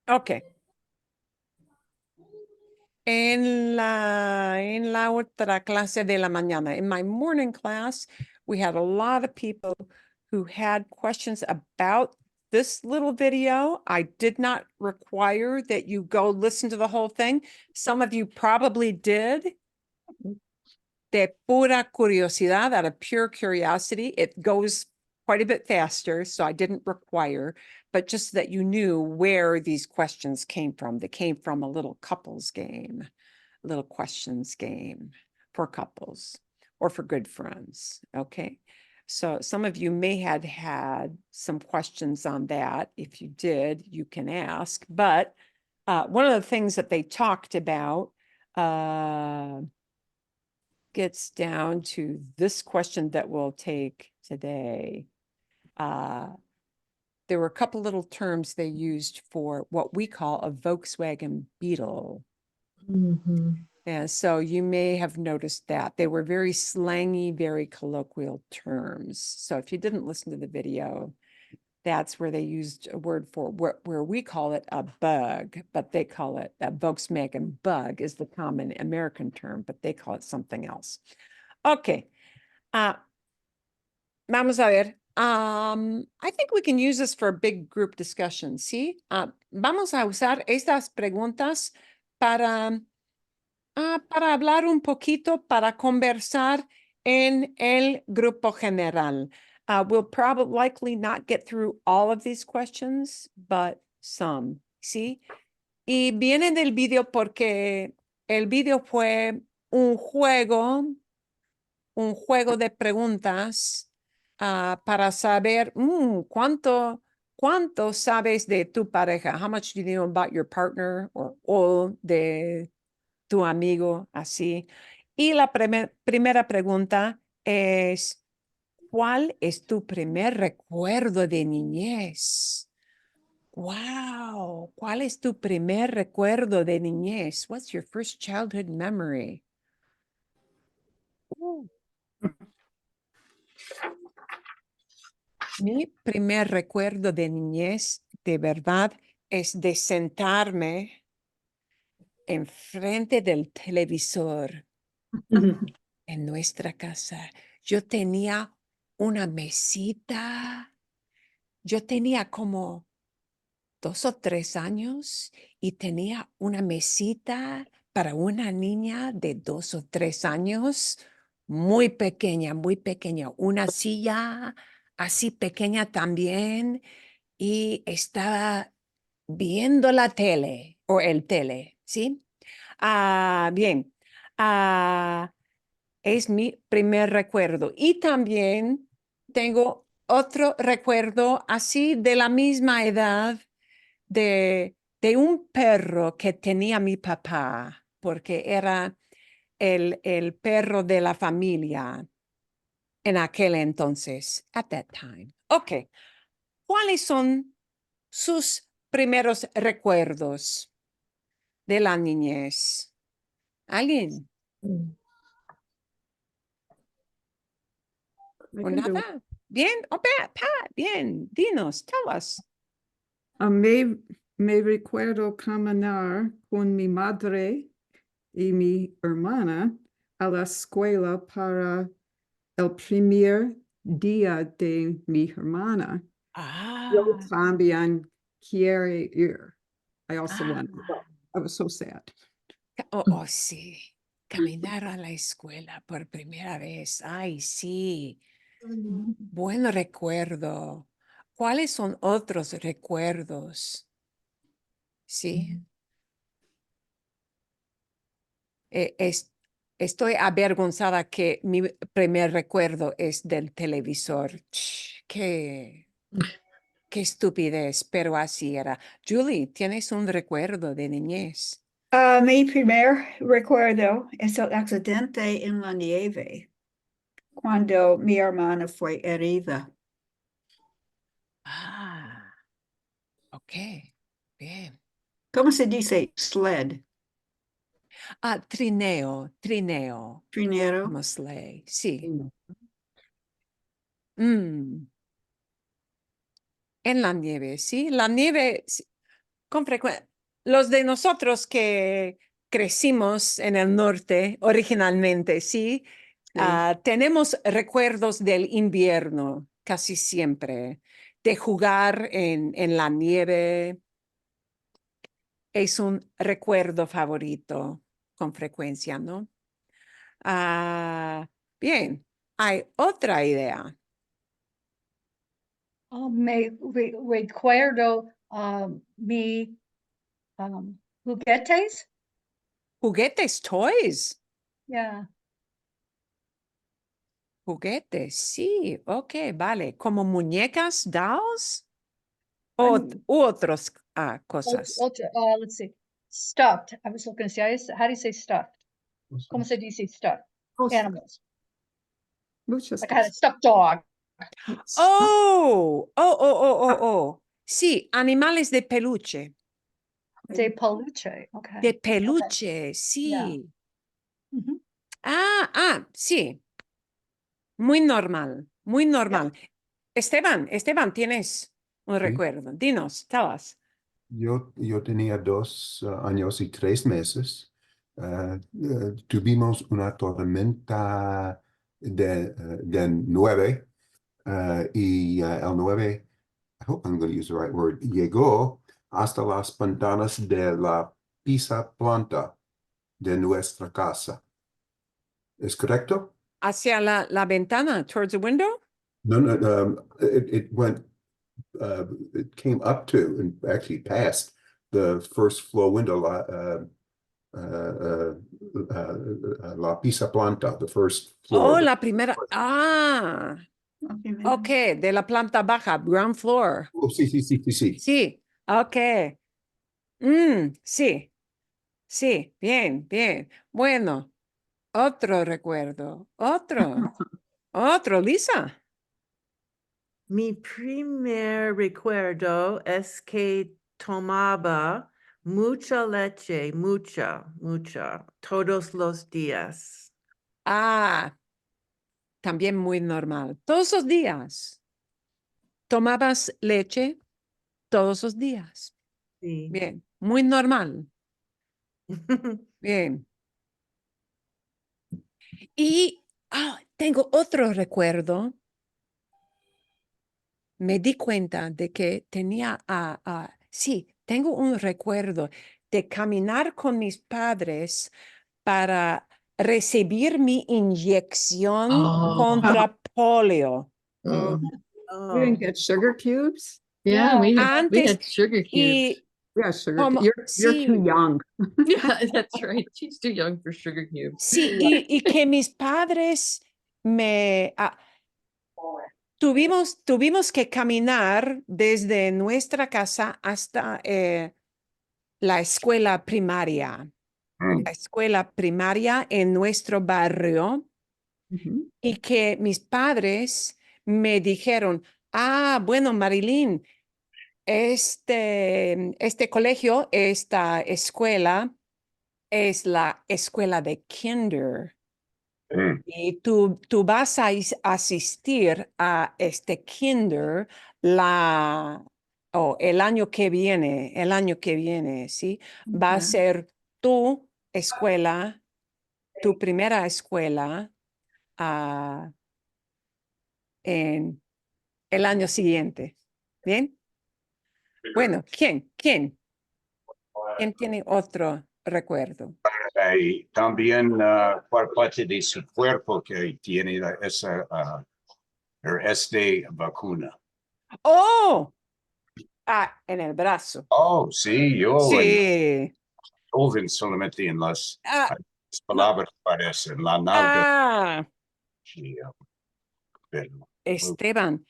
Okay. En la otra clase de la mañana, in my morning class, we had a lot of people who had questions about this little video. I did not require that you go listen to the whole thing. Some of you probably did. De pura curiosidad, out of pure curiosity, it goes quite a bit faster, so I didn't require, but just that you knew where these questions came from. They came from a little couples game, a little questions game for couples or for good friends, okay? So some of you may have had some questions on that. If you did, you can ask, but one of the things that they talked about gets down to this question that we'll take today. There were a couple little terms they used for what we call a Volkswagen Beetle. And so you may have noticed that they were very slangy, very colloquial terms. So if you didn't listen to the video, that's where they used a word for where we call it a bug, but they call it a Volkswagen bug is the common American term, but they call it something else. Okay. Vamos a ver. I think we can use this for a big group discussion, ¿sí? Vamos a usar estas preguntas para hablar un poquito, para conversar en el grupo general. We'll probably likely not get through all of these questions, but some, ¿sí? Y viene del video porque el video fue un juego de preguntas para saber cuánto sabes de tu pareja. How much do you know about your partner o de tu amigo, así. Y la primera pregunta es, ¿cuál es tu primer recuerdo de niñez? Wow, ¿cuál es tu primer recuerdo de niñez? What's your first childhood memory? Mi primer recuerdo de niñez, de verdad, es de sentarme enfrente del televisor en nuestra casa. Yo tenía una mesita. Yo tenía como 2 o 3 años y tenía una mesita para una niña de 2 o 3 años, muy pequeña, una silla así pequeña también y estaba viendo la tele o el tele, ¿sí? Bien, es mi primer recuerdo y también tengo otro recuerdo así de la misma edad de un perro que tenía mi papá, porque era el perro de la familia en aquel entonces, at that time. Ok, ¿cuáles son sus primeros recuerdos de la niñez? ¿Alguien? I ¿O can do it. nada? Bien, Pat, bien, dinos, tell us. Me recuerdo caminar con mi madre y mi hermana a la escuela para el primer día de mi hermana. Yo también quiere ir. I also went. I was so sad. Oh, sí. Caminar a la escuela por primera vez. Ay, sí. Buen recuerdo. ¿Cuáles son otros recuerdos? Sí. Estoy avergonzada que mi primer recuerdo es del televisor. Qué estupidez, pero así era. Julie, ¿tienes un recuerdo de niñez? Mi primer recuerdo es el accidente en la nieve, cuando mi hermana fue herida. Ok, bien. ¿Cómo se dice sled? Ah, trineo, trineo. Trinero. Como sleigh, sí. Mm. Mm. En la nieve, sí. La nieve, sí, con frecuencia. Los de nosotros que crecimos en el norte originalmente, sí, Sí. tenemos recuerdos del invierno casi siempre, de jugar en la nieve. Es un recuerdo favorito con frecuencia, ¿no? Bien, hay otra idea. Me recuerdo mi juguetes. Juguetes, toys. Yeah. Juguetes, sí, ok, vale. ¿Como muñecas, dolls? O u otras cosas. Let's see. Stuffed. I was looking to see, how do you say stuffed? ¿Cómo se dice stuffed? Oh, Animals. muchas Like I had a cosas. stuffed dog. Oh. Sí, animales de peluche. De peluche. Okay. De peluche, sí. Mhm. Sí. Muy normal, muy normal. Esteban, tienes un recuerdo. Dinos, tell us. Yo tenía 2 años y 3 meses. Tuvimos una tormenta de 9 y el 9, I hope I'm going to use the right word, llegó hasta las ventanas de la pieza planta de nuestra casa. ¿Es correcto? Hacia la ventana, towards the window. No, it went, it came up to and actually past the first floor window, la pieza planta, the first floor. Oh, la primera. Ok, de la planta baja, ground floor. Oh, sí. Sí, ok. Sí, bien. Bueno, otro recuerdo, otro, Lisa. Mi primer recuerdo es que tomaba mucha leche, mucha, todos los días. También muy normal. Todos los días. ¿Tomabas leche? Todos los días. Sí. Bien, muy normal. Bien. Y tengo otro recuerdo. Me di cuenta de que tenía, sí, tengo un recuerdo de caminar con mis padres para recibir mi inyección Oh. contra polio. Oh, Oh. we didn't get sugar cubes? Yeah, we had Antes, sugar cubes. y Yeah, sugar. Como- You're too sí. young. Yeah, that's right. She's too young for sugar cubes. Sí, y que mis padres tuvimos que caminar desde nuestra casa hasta la escuela primaria. La escuela primaria en nuestro barrio, Mhm. y que mis padres me dijeron, bueno, Marilyn, este colegio, esta escuela es la escuela de kinder. Y tú vas a asistir a este kinder el año que viene, ¿sí? Va a Okay. ser tu escuela, tu primera escuela en el año siguiente. ¿Bien? Bueno, ¿quién tiene otro recuerdo? Y también por parte de su cuerpo que tiene esa vacuna. ¡Oh! En el brazo. Oh, sí, yo Sí. joven solamente en las palabras parecen la nalga. Sí, pero, Esteban,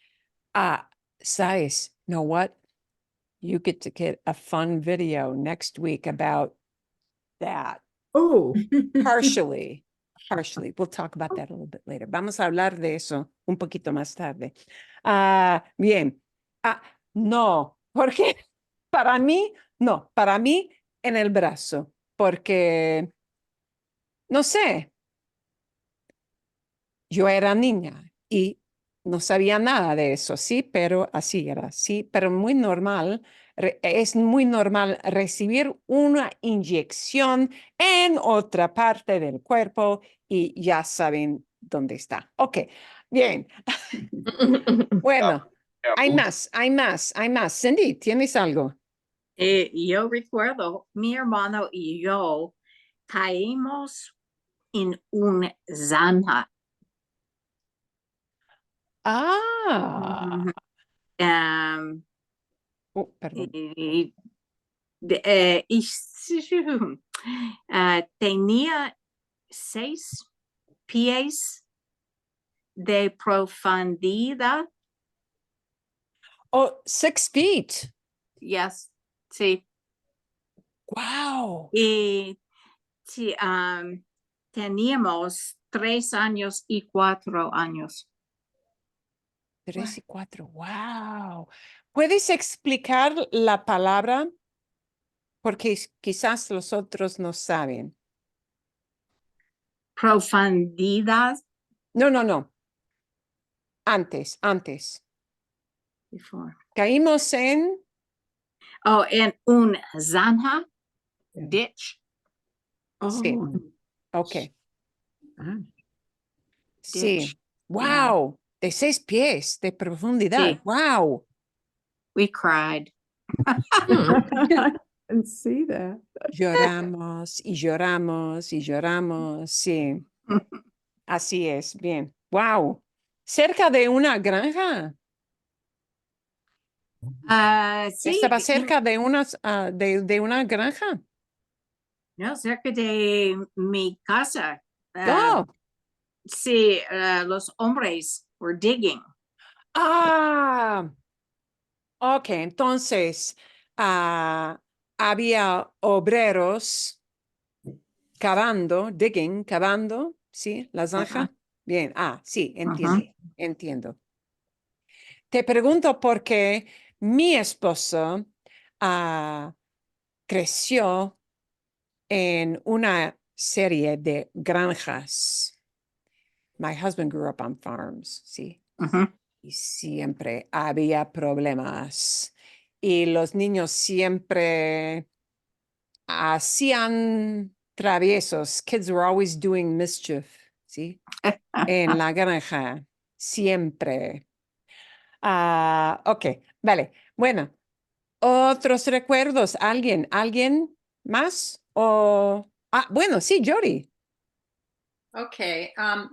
sabes, know what? You get to get a fun video next week about that. Oh, Partially. We'll talk about that a little bit later. Vamos a hablar de eso un poquito más tarde. Bien. No, porque para mí No, para mí en el brazo, porque, no sé, yo era niña y no sabía nada de eso, sí, pero así era, sí, pero muy normal, es muy normal recibir una inyección en otra parte del cuerpo y ya saben dónde está. Ok, bien, bueno, hay más, hay más, hay más. Cindy, ¿tienes algo? Yo recuerdo, mi hermano y yo caímos en un zanja. Ah, Um, perdón. y tenía 6 pies de profundidad. Oh, 6 feet. Yes, sí. Wow. Y sí, teníamos 3 años y 4 años. 3 y 4. Wow. ¿Puedes explicar la palabra? Porque quizás los otros no saben. Profundidad. No, no, no. Antes. Before. Caímos en... Oh, en un zanja, ditch. Sí. Oh, Ok. ah, Sí. Ditch. Yeah. Wow. De 6 pies de profundidad. Sí. Wow. We cried. I can see that. Lloramos y lloramos y lloramos. Sí. Así es. Bien. Wow. Cerca de una granja. Sí, Estaba cerca de de una granja. no, cerca de mi casa. Oh, Sí, los hombres were digging. ah, ok. Entonces, había obreros cavando, ¿sí? La zanja. Bien. Sí, entiendo, entiendo. Te pregunto por qué mi esposo creció en una serie de granjas. My husband grew up on farms, sí. Y siempre había problemas. Y los niños siempre hacían traviesos. Kids were always doing mischief, ¿sí? En la granja, siempre. Ok, vale. Bueno, otros recuerdos. ¿Alguien más? Bueno, sí, Jody. Ok,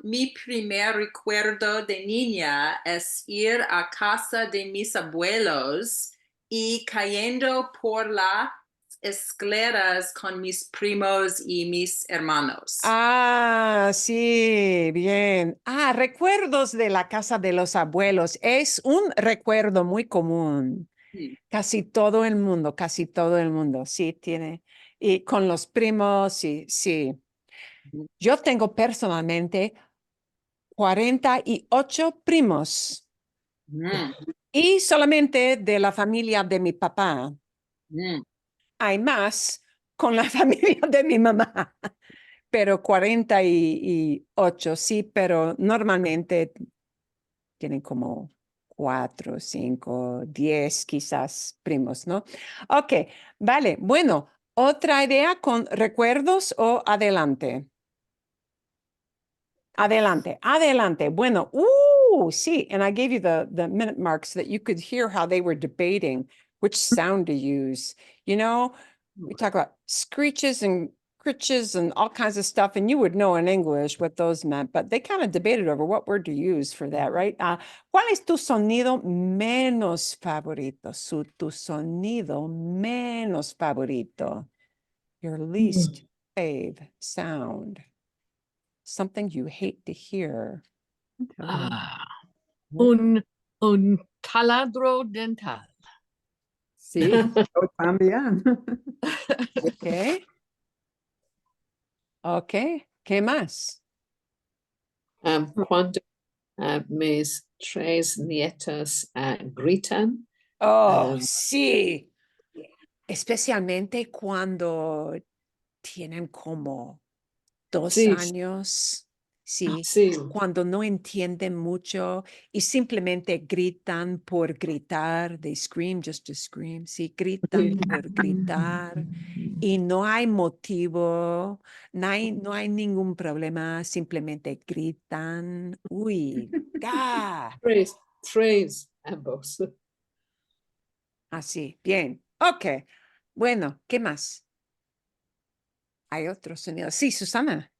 mi primer recuerdo de niña es ir a casa de mis abuelos y cayendo por las escaleras con mis primos y mis hermanos. Sí, bien. Recuerdos de la casa de los abuelos. Es un recuerdo muy común. Casi todo el mundo, sí, tiene. Y con los primos, sí, sí. Yo tengo personalmente 48 primos y solamente de la familia de mi papá. Hay más con la familia de mi mamá, pero 48, sí, pero normalmente tienen como 4, 5, 10 quizás primos, ¿no? Ok, vale, bueno, ¿otra idea con recuerdos o adelante? Adelante. Bueno, sí, and I gave you the minute marks so that you could hear how they were debating which sound to use. You know, we talk about screeches and critches and all kinds of stuff, and you would know in English what those meant, but they kind of debated over what word to use for that, right? ¿Cuál es tu sonido menos favorito? Tu sonido menos favorito. Your least fave sound. Something you hate to hear. Un taladro dental. Sí, yo también. Okay. Okay. ¿Qué más? Cuando mis 3 nietas gritan. Oh, sí. especialmente cuando tienen como 2 Sí. años, sí, Sí. cuando no entienden mucho y simplemente gritan por gritar, they scream just to scream, sí, gritan por gritar y no hay motivo, no hay ningún problema, simplemente gritan, uy, ¡ah! Tres, ambos. Así, bien, ok, bueno, ¿qué más? Hay otro sonido, sí, Susana.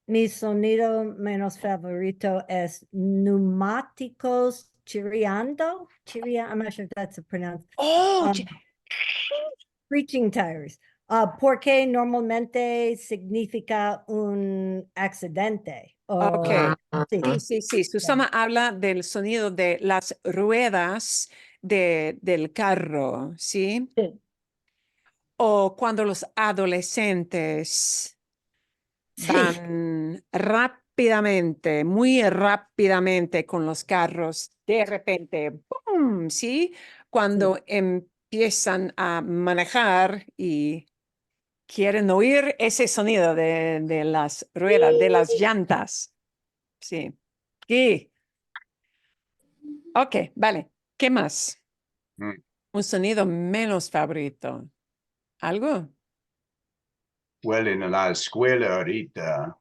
Mi sonido menos favorito es neumáticos chirriando. I'm not sure if that's a pronounce. Oh, Screeching tires. Porque normalmente significa un accidente. ok. Sí. Sí. Susana habla del sonido de las ruedas del carro, ¿sí? Sí. O cuando los adolescentes Sí. van rápidamente, muy rápidamente con los carros, de repente, ¡pum! ¿Sí? Cuando empiezan a manejar y quieren oír ese sonido de las ruedas, de las llantas. Sí. Y, ok, vale. ¿Qué más? Mm. Un sonido menos favorito. ¿Algo? Well, en la escuela ahorita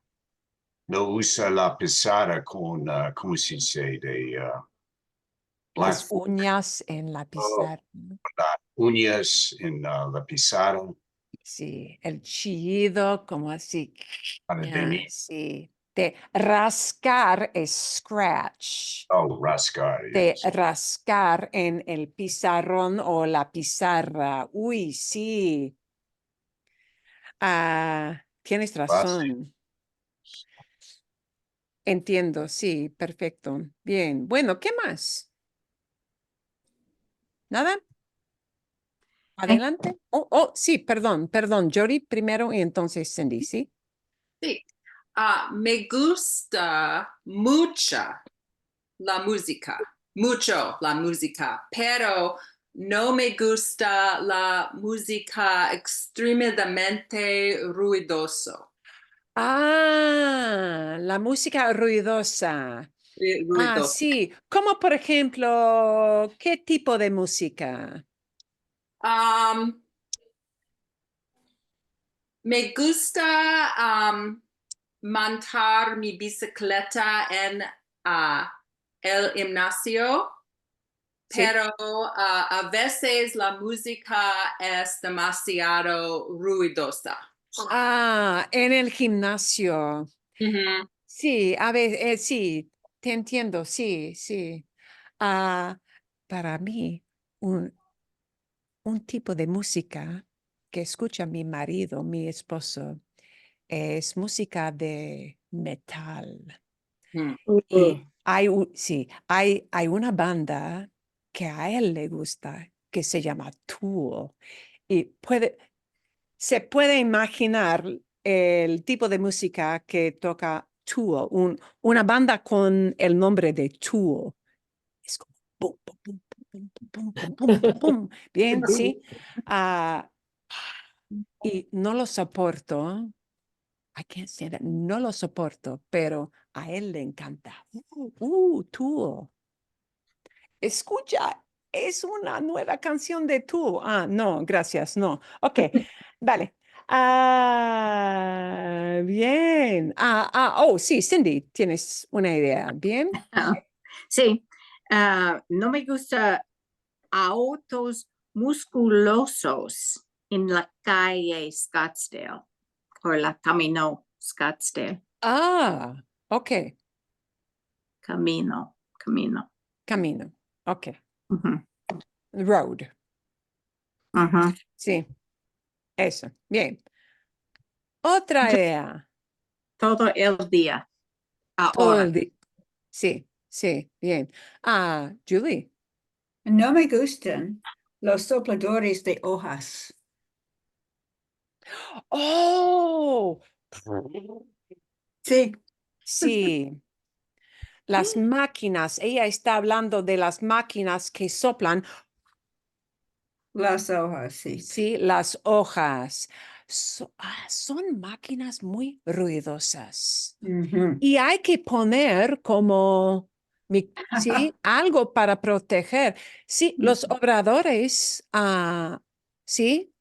no usa la pizarra con, ¿cómo se dice? Las uñas en la pizarra. las uñas en la pizarra. Sí, el chillido, como así. Para Ya, tener- sí. De rascar es scratch. Oh, rascar. De Yes. rascar en el pizarrón o la pizarra. Uy, sí. Tienes razón. Entiendo, sí, perfecto. Bien, bueno, ¿qué más? ¿Nada? Adelante. Sí, perdón, Jody primero y entonces Cindy, ¿sí? Sí. Me gusta mucho la música, pero no me gusta la música extremadamente ruidoso. La música ruidosa. Ruidoso. Sí. Como por ejemplo, ¿qué tipo de música? Me gusta montar mi bicicleta en el gimnasio, Sí. pero a veces la música es demasiado ruidosa. En el gimnasio. Ujú. Sí, a ver, sí, te entiendo, sí, sí. Para mí, un tipo de música que escucha mi marido, mi esposo, es música de metal. Y hay una banda que a él le gusta que se llama Tool. Y se puede imaginar el tipo de música que toca Tool, una banda con el nombre de Tool. Es como pum, pum, pum, pum, pum, pum, pum, pum, pum. Bien, sí. Y no lo soporto. I can't stand it. No lo soporto, pero a él le encanta. Tool. Escucha, es una nueva canción de Tool. No, gracias, no. Ok, vale. Bien. Sí, Cindy, tienes una idea. Bien. Sí, no me gusta autos musculosos en la calle Scottsdale o la Camino Scottsdale. Ok. Camino. Camino. Ok. Ujú, Road. ujú. Sí, eso. Bien. Otra idea. Todo el día. Todo Ahora. el día. Sí, bien. Julie. No me gustan los sopladores de hojas. Oh, Sí. sí. Las máquinas. Ella está hablando de las máquinas que soplan Las hojas, sí. Sí, las hojas. Son máquinas muy ruidosas. Ujú. Y hay que poner como, sí, algo para proteger. Sí, los obradores, sí,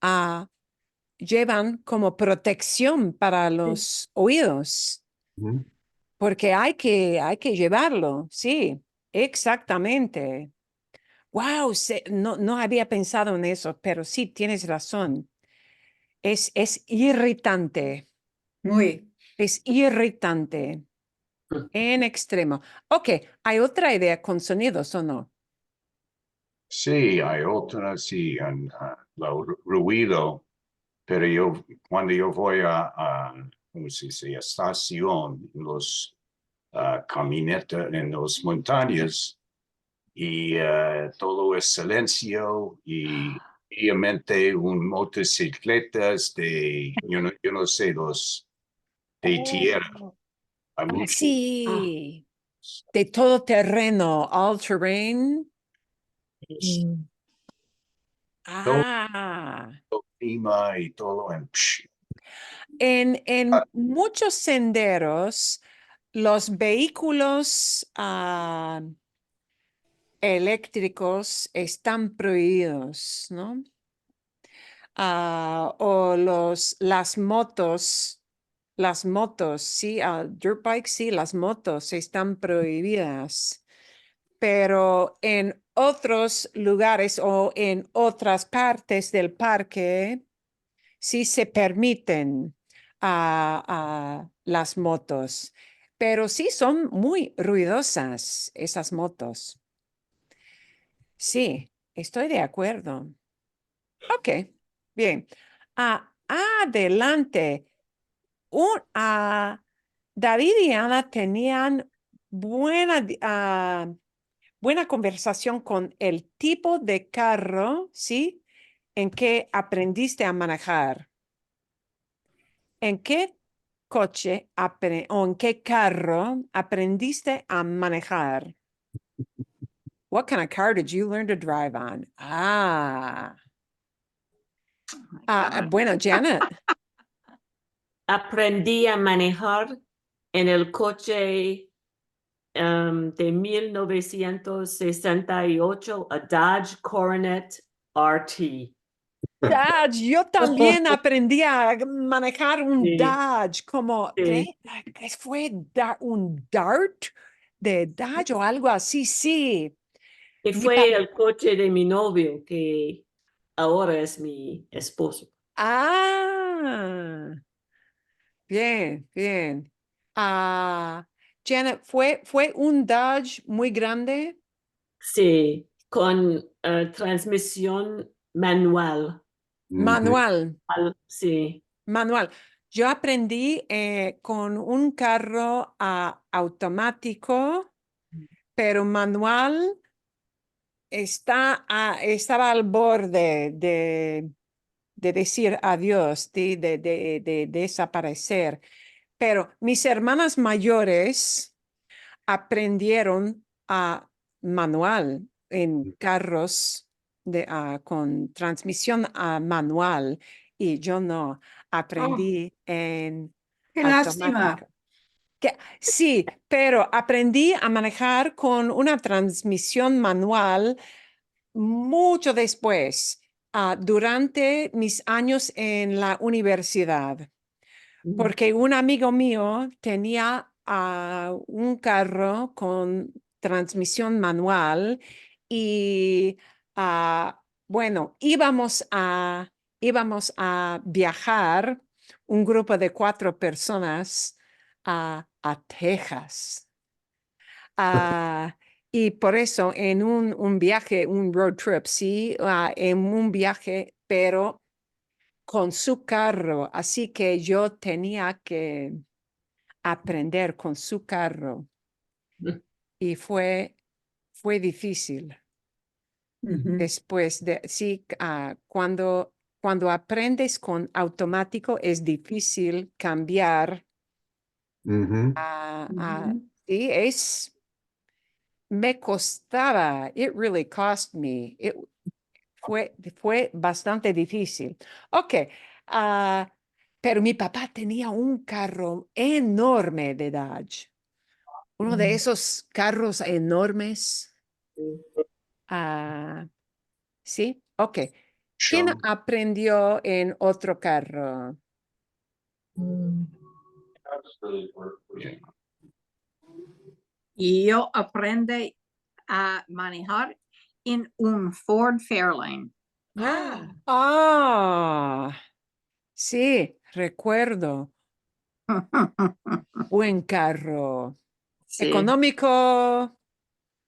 llevan como protección para los oídos, Ujú. porque hay que llevarlo. Sí, exactamente. Wow, no había pensado en eso, pero sí, tienes razón. Es irritante, Muy. es irritante en extremo. Ok, ¿hay otra idea con sonidos o no? Sí, hay otra, sí, ruido, pero cuando yo voy ¿cómo se dice? Estación, en los camionetas, en las montañas, y todo es silencio y obviamente un motocicletas yo no sé, los de tierra. Oh. Hay mucho Sí, de todo terreno, all terrain. Mm. Ah, clima y todo. en muchos senderos, los vehículos eléctricos están prohibidos, ¿no? O las motos, sí, dirt bikes, sí, las motos están prohibidas, pero en otros lugares o en otras partes del parque sí se permiten las motos, pero sí son muy ruidosas esas motos. Sí, estoy de acuerdo. Ok, bien. Adelante. David y Ana tenían buena conversación con el tipo de carro, ¿sí? En que aprendiste a manejar. ¿En qué coche o en qué carro aprendiste a manejar? What kind of car did you learn to drive on? Bueno, Janet. Aprendí a manejar en el coche de 1968, a Dodge Coronet RT. Dodge, yo también aprendí a manejar un Sí, Dodge, como, sí. ¿qué fue un Dart de Dodge o algo así? Sí. Y Mi fue el coche de mi novio, que ahora es mi esposo. Bien, bien. Janet, ¿fue un Dodge muy grande? Sí, con transmisión manual. Manual. Sí. Manual. Yo aprendí con un carro automático, pero manual estaba al borde de decir adiós, de desaparecer. Pero mis hermanas mayores aprendieron a manual en carros con transmisión manual y yo no aprendí en Qué lástima. automática. Sí, pero aprendí a manejar con una transmisión manual mucho después, durante mis años en la universidad, porque un amigo mío tenía un carro con transmisión manual y bueno, íbamos a viajar un grupo de 4 personas a Texas. Y por eso en un viaje, un road trip, sí, en un viaje, pero con su carro. Así que yo tenía que aprender con su carro y fue difícil. Ujú. Después sí, cuando aprendes con automático es difícil cambiar. Ujú. Ujú. Sí, me costaba, it really cost me. fue bastante difícil. Ok, pero mi papá tenía un carro enorme de Dodge. Uno de esos carros enormes. ¿Sí? Ok. ¿Quién Sure. aprendió en otro carro? Yeah. Y yo aprendí a manejar en un Ford Fairlane. Sí, recuerdo. Buen carro. Sí, Económico,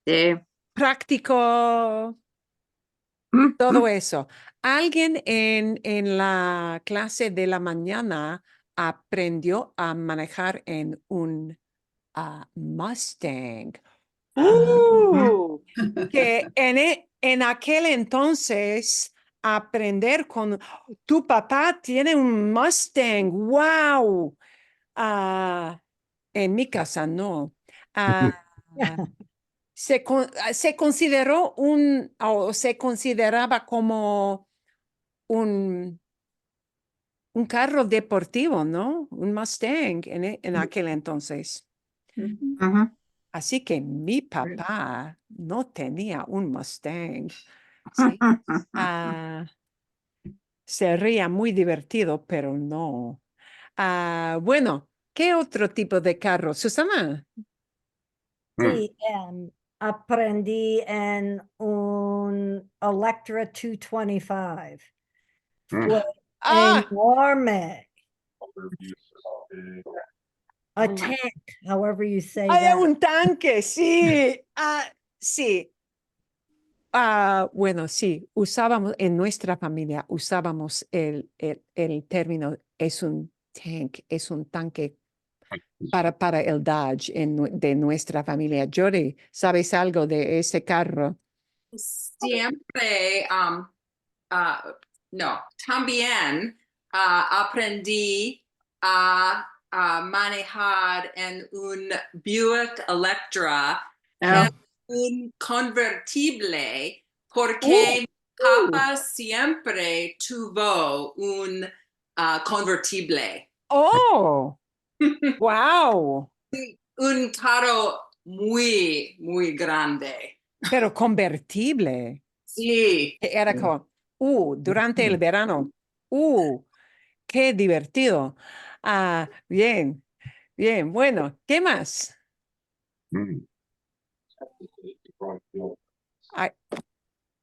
sí. práctico, todo eso. ¿Alguien en la clase de la mañana aprendió a manejar en un Mustang? Que en aquel entonces aprender con tu papá tiene un Mustang, wow. En mi casa no. Se consideró o se consideraba como un carro deportivo, ¿no? Un Mustang en aquel entonces. Ujú. Así que mi papá no tenía un Mustang. Sí. Sería muy divertido, pero no. Bueno, ¿qué otro tipo de carro? Susana. Sí, aprendí en un Electra 225. Fue enorme. A tank, however you say that. Un tanque, sí. Sí. Bueno, sí, usábamos en nuestra familia, usábamos el término es un tank, es un tanque para el Dodge de nuestra familia. Jody, ¿sabes algo de ese carro? Siempre, no, también aprendí a manejar en un Buick Electra, que es un convertible, porque mi papá siempre tuvo un convertible. Oh, wow. Un carro muy, muy grande. Pero convertible. Sí. Que era como, durante el verano. Qué divertido. Bien, bien. Bueno, ¿qué más? Mm. ¿Hay,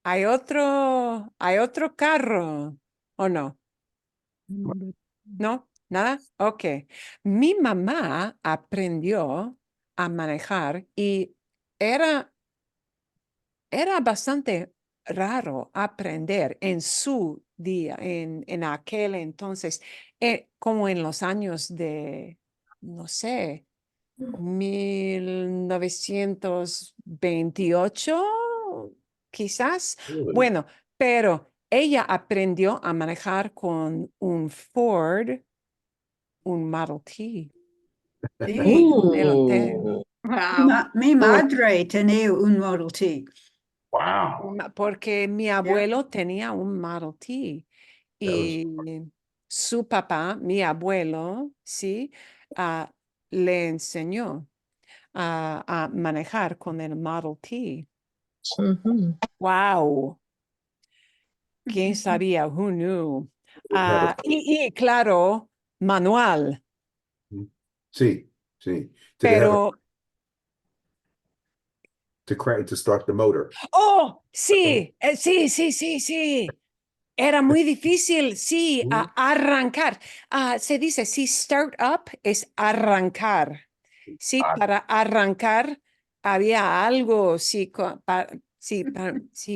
hay otro carro o no? ¿No? ¿Nada? Ok. Mi mamá aprendió a manejar y era bastante raro aprender en su día, en aquel entonces, como en los años de, no sé, 1928, quizás. Bueno, pero ella aprendió a manejar con un Ford, un Model T. Sí. Wow. Mi madre tenía un Model T. Wow. Porque mi abuelo tenía un Model T y su papá, mi abuelo, sí, le enseñó a manejar con el Model T. Wow. ¿Quién sabía? Who knew? Y claro, manual, Sí, sí. Did it have pero to start the motor? oh, sí, sí, sí, sí, sí. Era muy difícil, sí, arrancar. Se dice, sí, start up es arrancar. Sí, para arrancar había algo, sí, sí,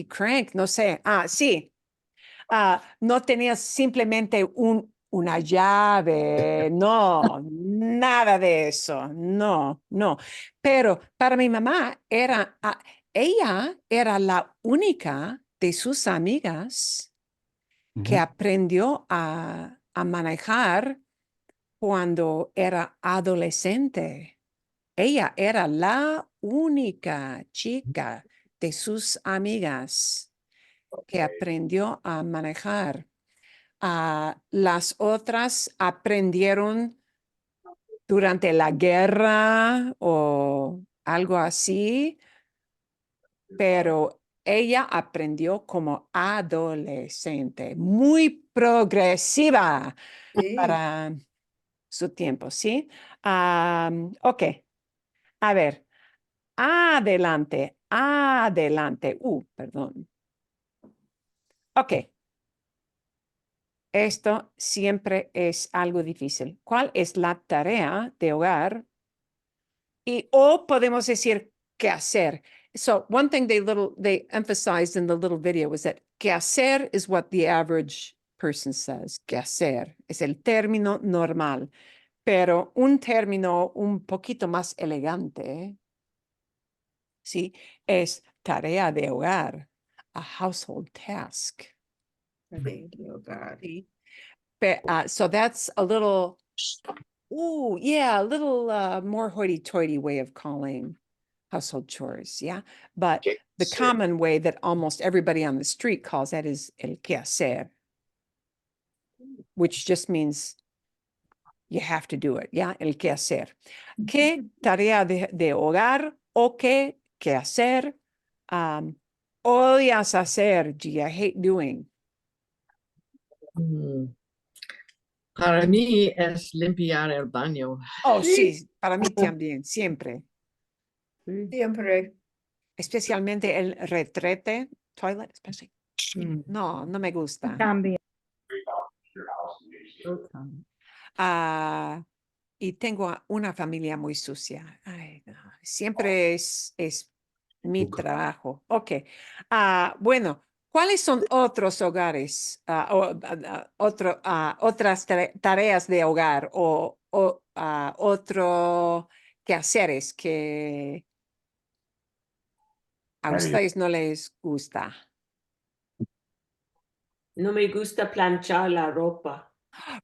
crank, no sé. Sí. No tenías simplemente una llave, no, nada de eso, no, no. Pero para mi mamá ella era la única de sus amigas que aprendió a manejar cuando era adolescente. Ella era la única chica de sus amigas que aprendió a manejar. Las otras aprendieron durante la guerra o algo así, pero ella aprendió como adolescente, muy progresiva para su tiempo, ¿sí? Ok, a ver, adelante, adelante. Perdón. Ok. Esto siempre es algo difícil. ¿Cuál es la tarea de hogar? O podemos decir qué hacer. So one thing they emphasized in the little video was that qué hacer is what the average person says. Qué hacer es el término normal, pero un término un poquito más elegante, ¿sí? Es tarea de hogar, a household task. De hogar. ¿Sí? So that's a little, a little more hoity-toity way of calling household chores, yeah? But the common way that almost everybody on the street calls that is el quehacer, which just means you have to do it, yeah? El quehacer. ¿Qué tarea de hogar o qué quehacer odias hacer? Gee, I hate doing. Para mí es limpiar el baño. Oh, sí, para mí también, siempre. Siempre. Especialmente el retrete, toilet, especially. No, no me gusta. También. Y tengo una familia muy sucia. Ay, no, siempre es mi trabajo. Ok. Bueno, ¿cuáles son otros hogares, otras tareas de hogar o otro quehaceres que a ustedes no les gusta? No me gusta planchar la ropa.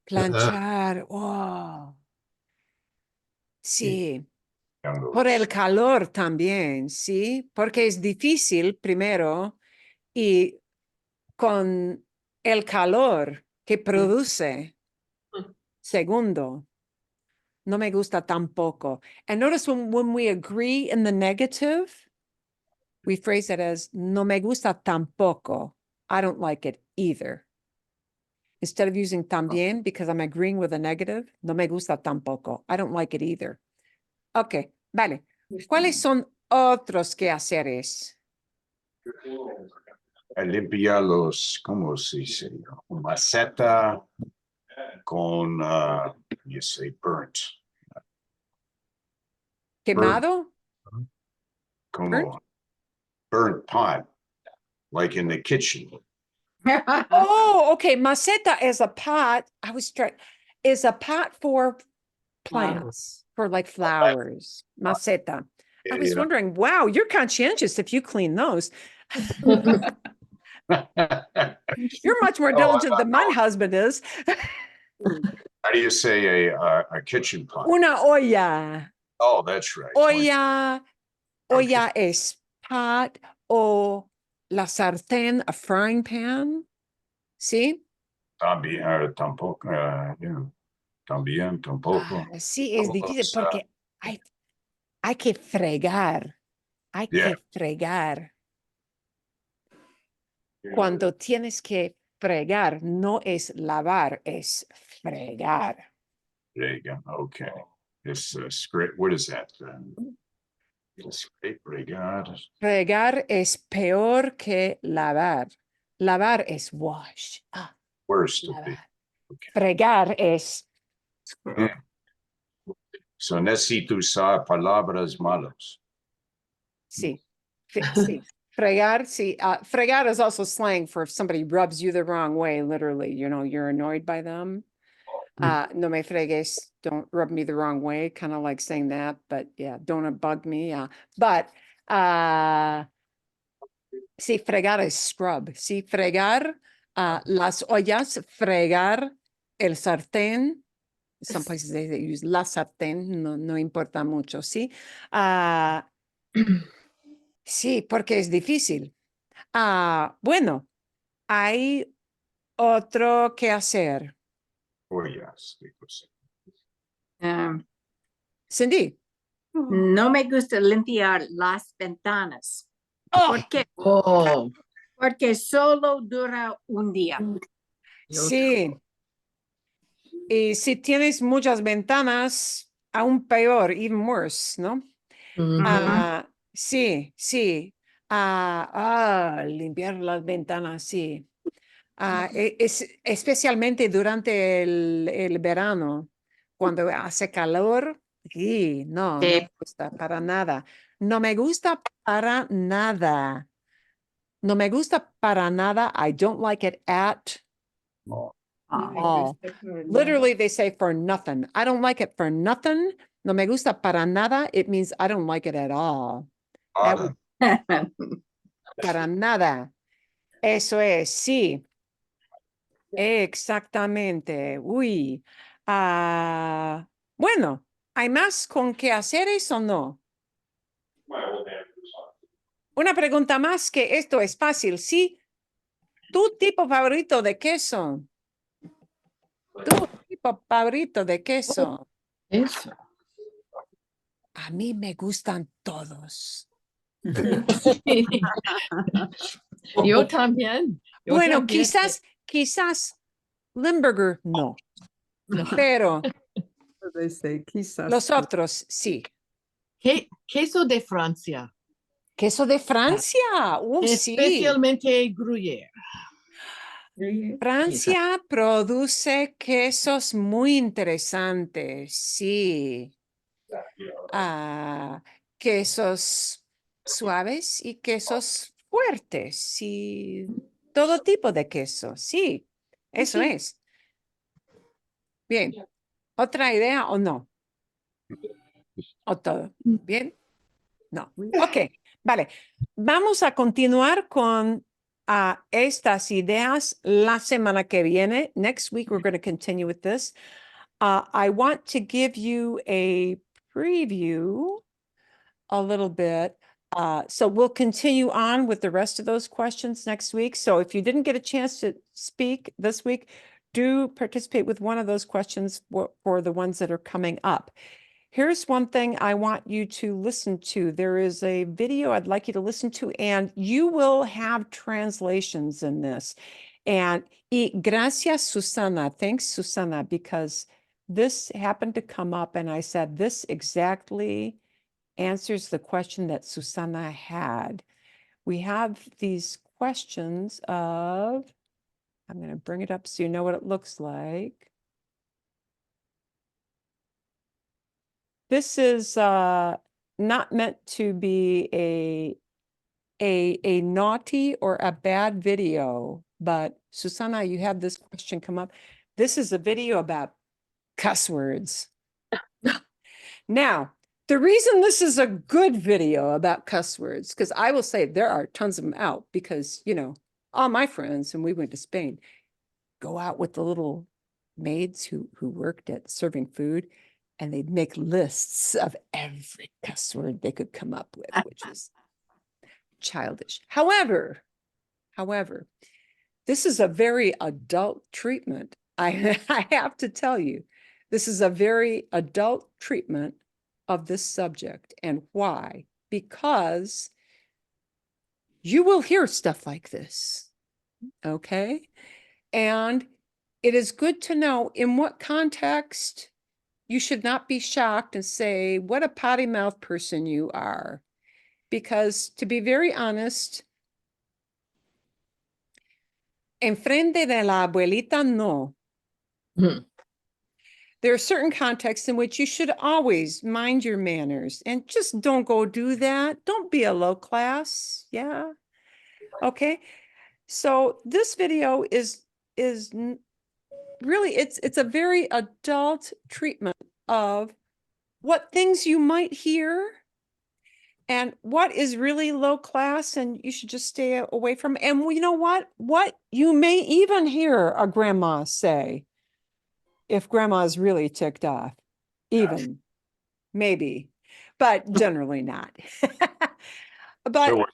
Planchar, oh. Sí, por el calor también, sí, porque es difícil primero y con el calor que produce, segundo, no me gusta tampoco. And notice when we agree in the negative, we phrase it as no me gusta tampoco. I don't like it either. Instead of using también because I'm agreeing with a negative, no me gusta tampoco. I don't like it either. Ok, vale. ¿Cuáles son otros quehaceres? Limpiar los, ¿cómo se dice? Maceta con, you say burnt. ¿Quemado? Como burnt pot, like in the kitchen. Oh, okay. Maceta is a pot. Is a pot for plants, for like flowers. Maceta. I was wondering, wow, you're conscientious if you clean those. You're much more diligent than my husband is. How do you say a kitchen pot? Una olla. Oh, that's right. Olla es pot o la sartén, a frying pan. ¿Sí? También, tampoco, también, tampoco. Sí, es difícil porque hay que fregar. Hay que fregar. Cuando tienes que fregar, no es lavar, es fregar. Frega, okay. It's scrape, what is that? Scrape, fregar. Fregar es peor que lavar. Lavar es wash. Worst of it. Fregar es... So necesito usar palabras malas. Sí. Sí. Fregar, sí. Fregar is also slang for if somebody rubs you the wrong way, literally, you're annoyed by them. No me fregues, don't rub me the wrong way, kind of like saying that, but yeah, don't bug me. But sí, fregar es scrub. Sí, fregar las ollas, fregar el sartén. Some places they use la sartén, no importa mucho, ¿sí? Sí, porque es difícil. Bueno, hay otro que hacer. Oh, yes. because- Um, Cindy. no me gusta limpiar las ventanas. Oh, ¿Por qué? Oh, Porque solo dura un día. sí. Y si tienes muchas ventanas, aún peor, even worse, ¿no? mhm. Sí, sí. Limpiar las ventanas, sí. Es especialmente durante el verano, cuando hace calor. Y no, no me gusta para nada. No me gusta para nada. No me gusta para nada. I don't like it at all. Literally, they say for nothing. I don't like it for nothing. No me gusta para nada. It means I don't like it at all. That would- para nada. Eso es, sí. Exactamente. Uy. Bueno, ¿hay más con qué hacer eso o no? Una pregunta más que esto es fácil, ¿sí? ¿Tu tipo favorito de queso? ¿Tu tipo favorito de queso? Eso. A mí me gustan todos. Yo también. Yo Bueno, también. quizás Limburger no, pero They say, quizás. los otros sí. Queso de Francia, Queso de Francia, sí. especialmente Gruyère. Francia produce quesos muy interesantes, sí. Quesos suaves y quesos fuertes, sí. Todo tipo de queso, sí. Eso es. Bien. ¿Otra idea o no? ¿O todo? ¿Bien? No. Ok, vale. Vamos a continuar con estas ideas la semana que viene. Next week, we're going to continue with this. I want to give you a preview a little bit. So we'll continue on with the rest of those questions next week. So if you didn't get a chance to speak this week, do participate with one of those questions for the ones that are coming up. Here's one thing I want you to listen to. There is a video I'd like you to listen to, and you will have translations in this. And gracias, Susana. Thanks, Susana, because this happened to come up, and I said, this exactly answers the question that Susana had. We have these questions of, I'm going to bring it up so you know what it looks like. This is not meant to be a naughty or a bad video, but Susana, you have this question come up. This is a video about cuss words. Now, the reason this is a good video about cuss words, because I will say there are tons of them out because, you know, all my friends, and we went to Spain, go out with the little maids who worked at serving food, and they'd make lists of every cuss word they could come up with, which is childish. However, this is a very adult treatment. I have to tell you, this is a very adult treatment of this subject. And why? Because you will hear stuff like this, okay? And it is good to know in what context you should not be shocked and say, what a potty mouth person you are. Because to be very honest, enfrente de la abuelita, no. There are certain contexts in which you should always mind your manners and just don't go do that. Don't be a low class. Yeah. Okay. So this video is really, it's a very adult treatment of what things you might hear and what is really low class and you should just stay away from. And you know what you may even hear a grandma say if grandma is really ticked off, even maybe, but generally not. But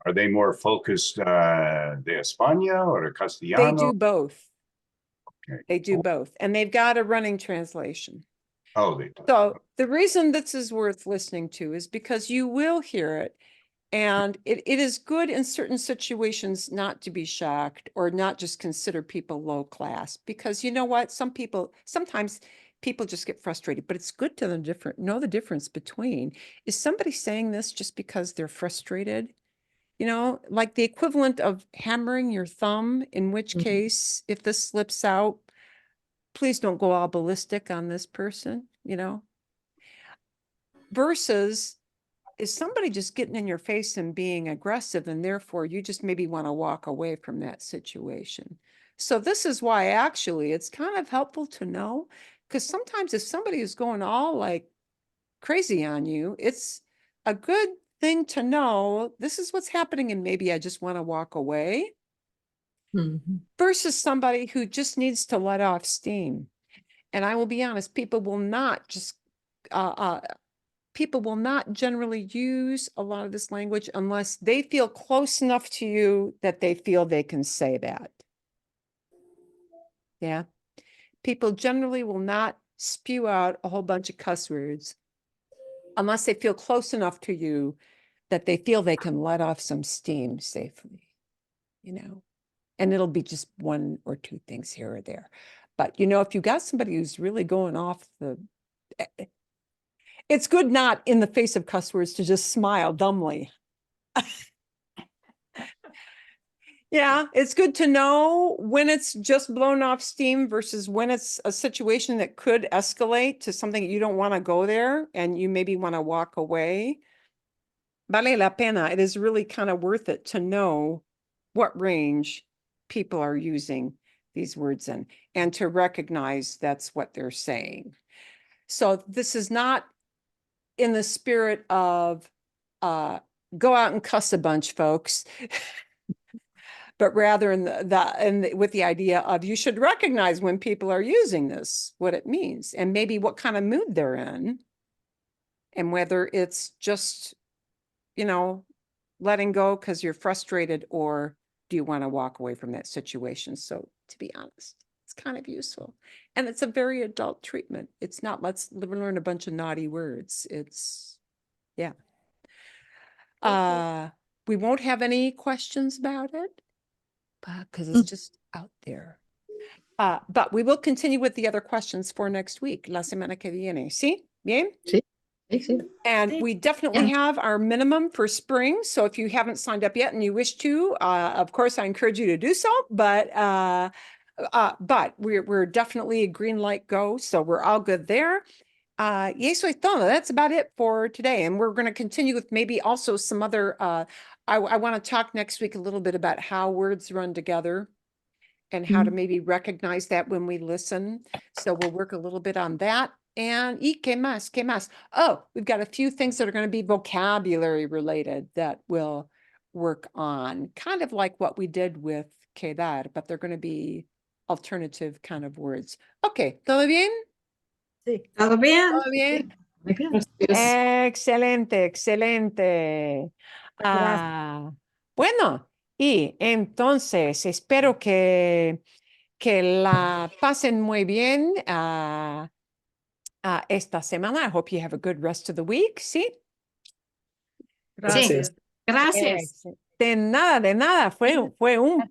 Are they more focused de España or They Castellano? do both. Okay. They do both. And they've got a running translation. Oh, they do. So the reason this is worth listening to is because you will hear it. And it is good in certain situations not to be shocked or not just consider people low class, because you know what? Sometimes people just get frustrated, but it's good to know the difference between, is somebody saying this just because they're frustrated? You know, like the equivalent of hammering your thumb, in which case, if this slips out, please don't go all ballistic on this person, you know? Versus, is somebody just getting in your face and being aggressive, and therefore you just maybe want to walk away from that situation. So this is why actually it's kind of helpful to know, because sometimes if somebody is going all like crazy on you, it's a good thing to know this is what's happening and maybe I just want to walk away, versus somebody who just needs to let off steam. And I will be honest, people will not generally use a lot of this language unless they feel close enough to you that they feel they can say that. Yeah. People generally will not spew out a whole bunch of cuss words unless they feel close enough to you that they feel they can let off some steam safely, you know, and it'll be just one or two things here or there. But, you know, if you got somebody who's really going off it's good not in the face of cuss words to just smile dumbly. Yeah, it's good to know when it's just blown off steam versus when it's a situation that could escalate to something you don't want to go there and you maybe want to walk away. Vale la pena. It is really kind of worth it to know what range people are using these words in and to recognize that's what they're saying. So this is not in the spirit of go out and cuss a bunch, folks, but rather with the idea of you should recognize when people are using this, what it means, and maybe what kind of mood they're in, and whether it's just, you know, letting go because you're frustrated, or do you want to walk away from that situation? So to be honest, it's kind of useful. And it's a very adult treatment. It's not, let's learn a bunch of naughty words. It's, yeah. We won't have any questions about it because it's just out there. But we will continue with the other questions for next week, la semana que viene. ¿Sí? Bien? Sí. Sí. And we definitely have our minimum for spring. So if you haven't signed up yet and you wish to, of course, I encourage you to do so. But we're definitely a green light go. So we're all good there. Y eso es todo. That's about it for today. And we're going to continue with maybe also some other, I want to talk next week a little bit about how words run together and how to maybe recognize that when we listen. So we'll work a little bit on that. And ¿qué más? ¿Qué más? Oh, we've got a few things that are going to be vocabulary related that we'll work on, kind of like what we did with quedar, but they're going to be alternative kind of words. Okay, ¿todo bien? Sí. ¿Todo bien? ¿Todo bien? Gracias. Excelente, excelente. Bueno, y entonces espero que la pasen muy bien esta semana. I hope you have a good rest of the week. ¿Sí? Gracias. Gracias. De nada, de nada. Fue un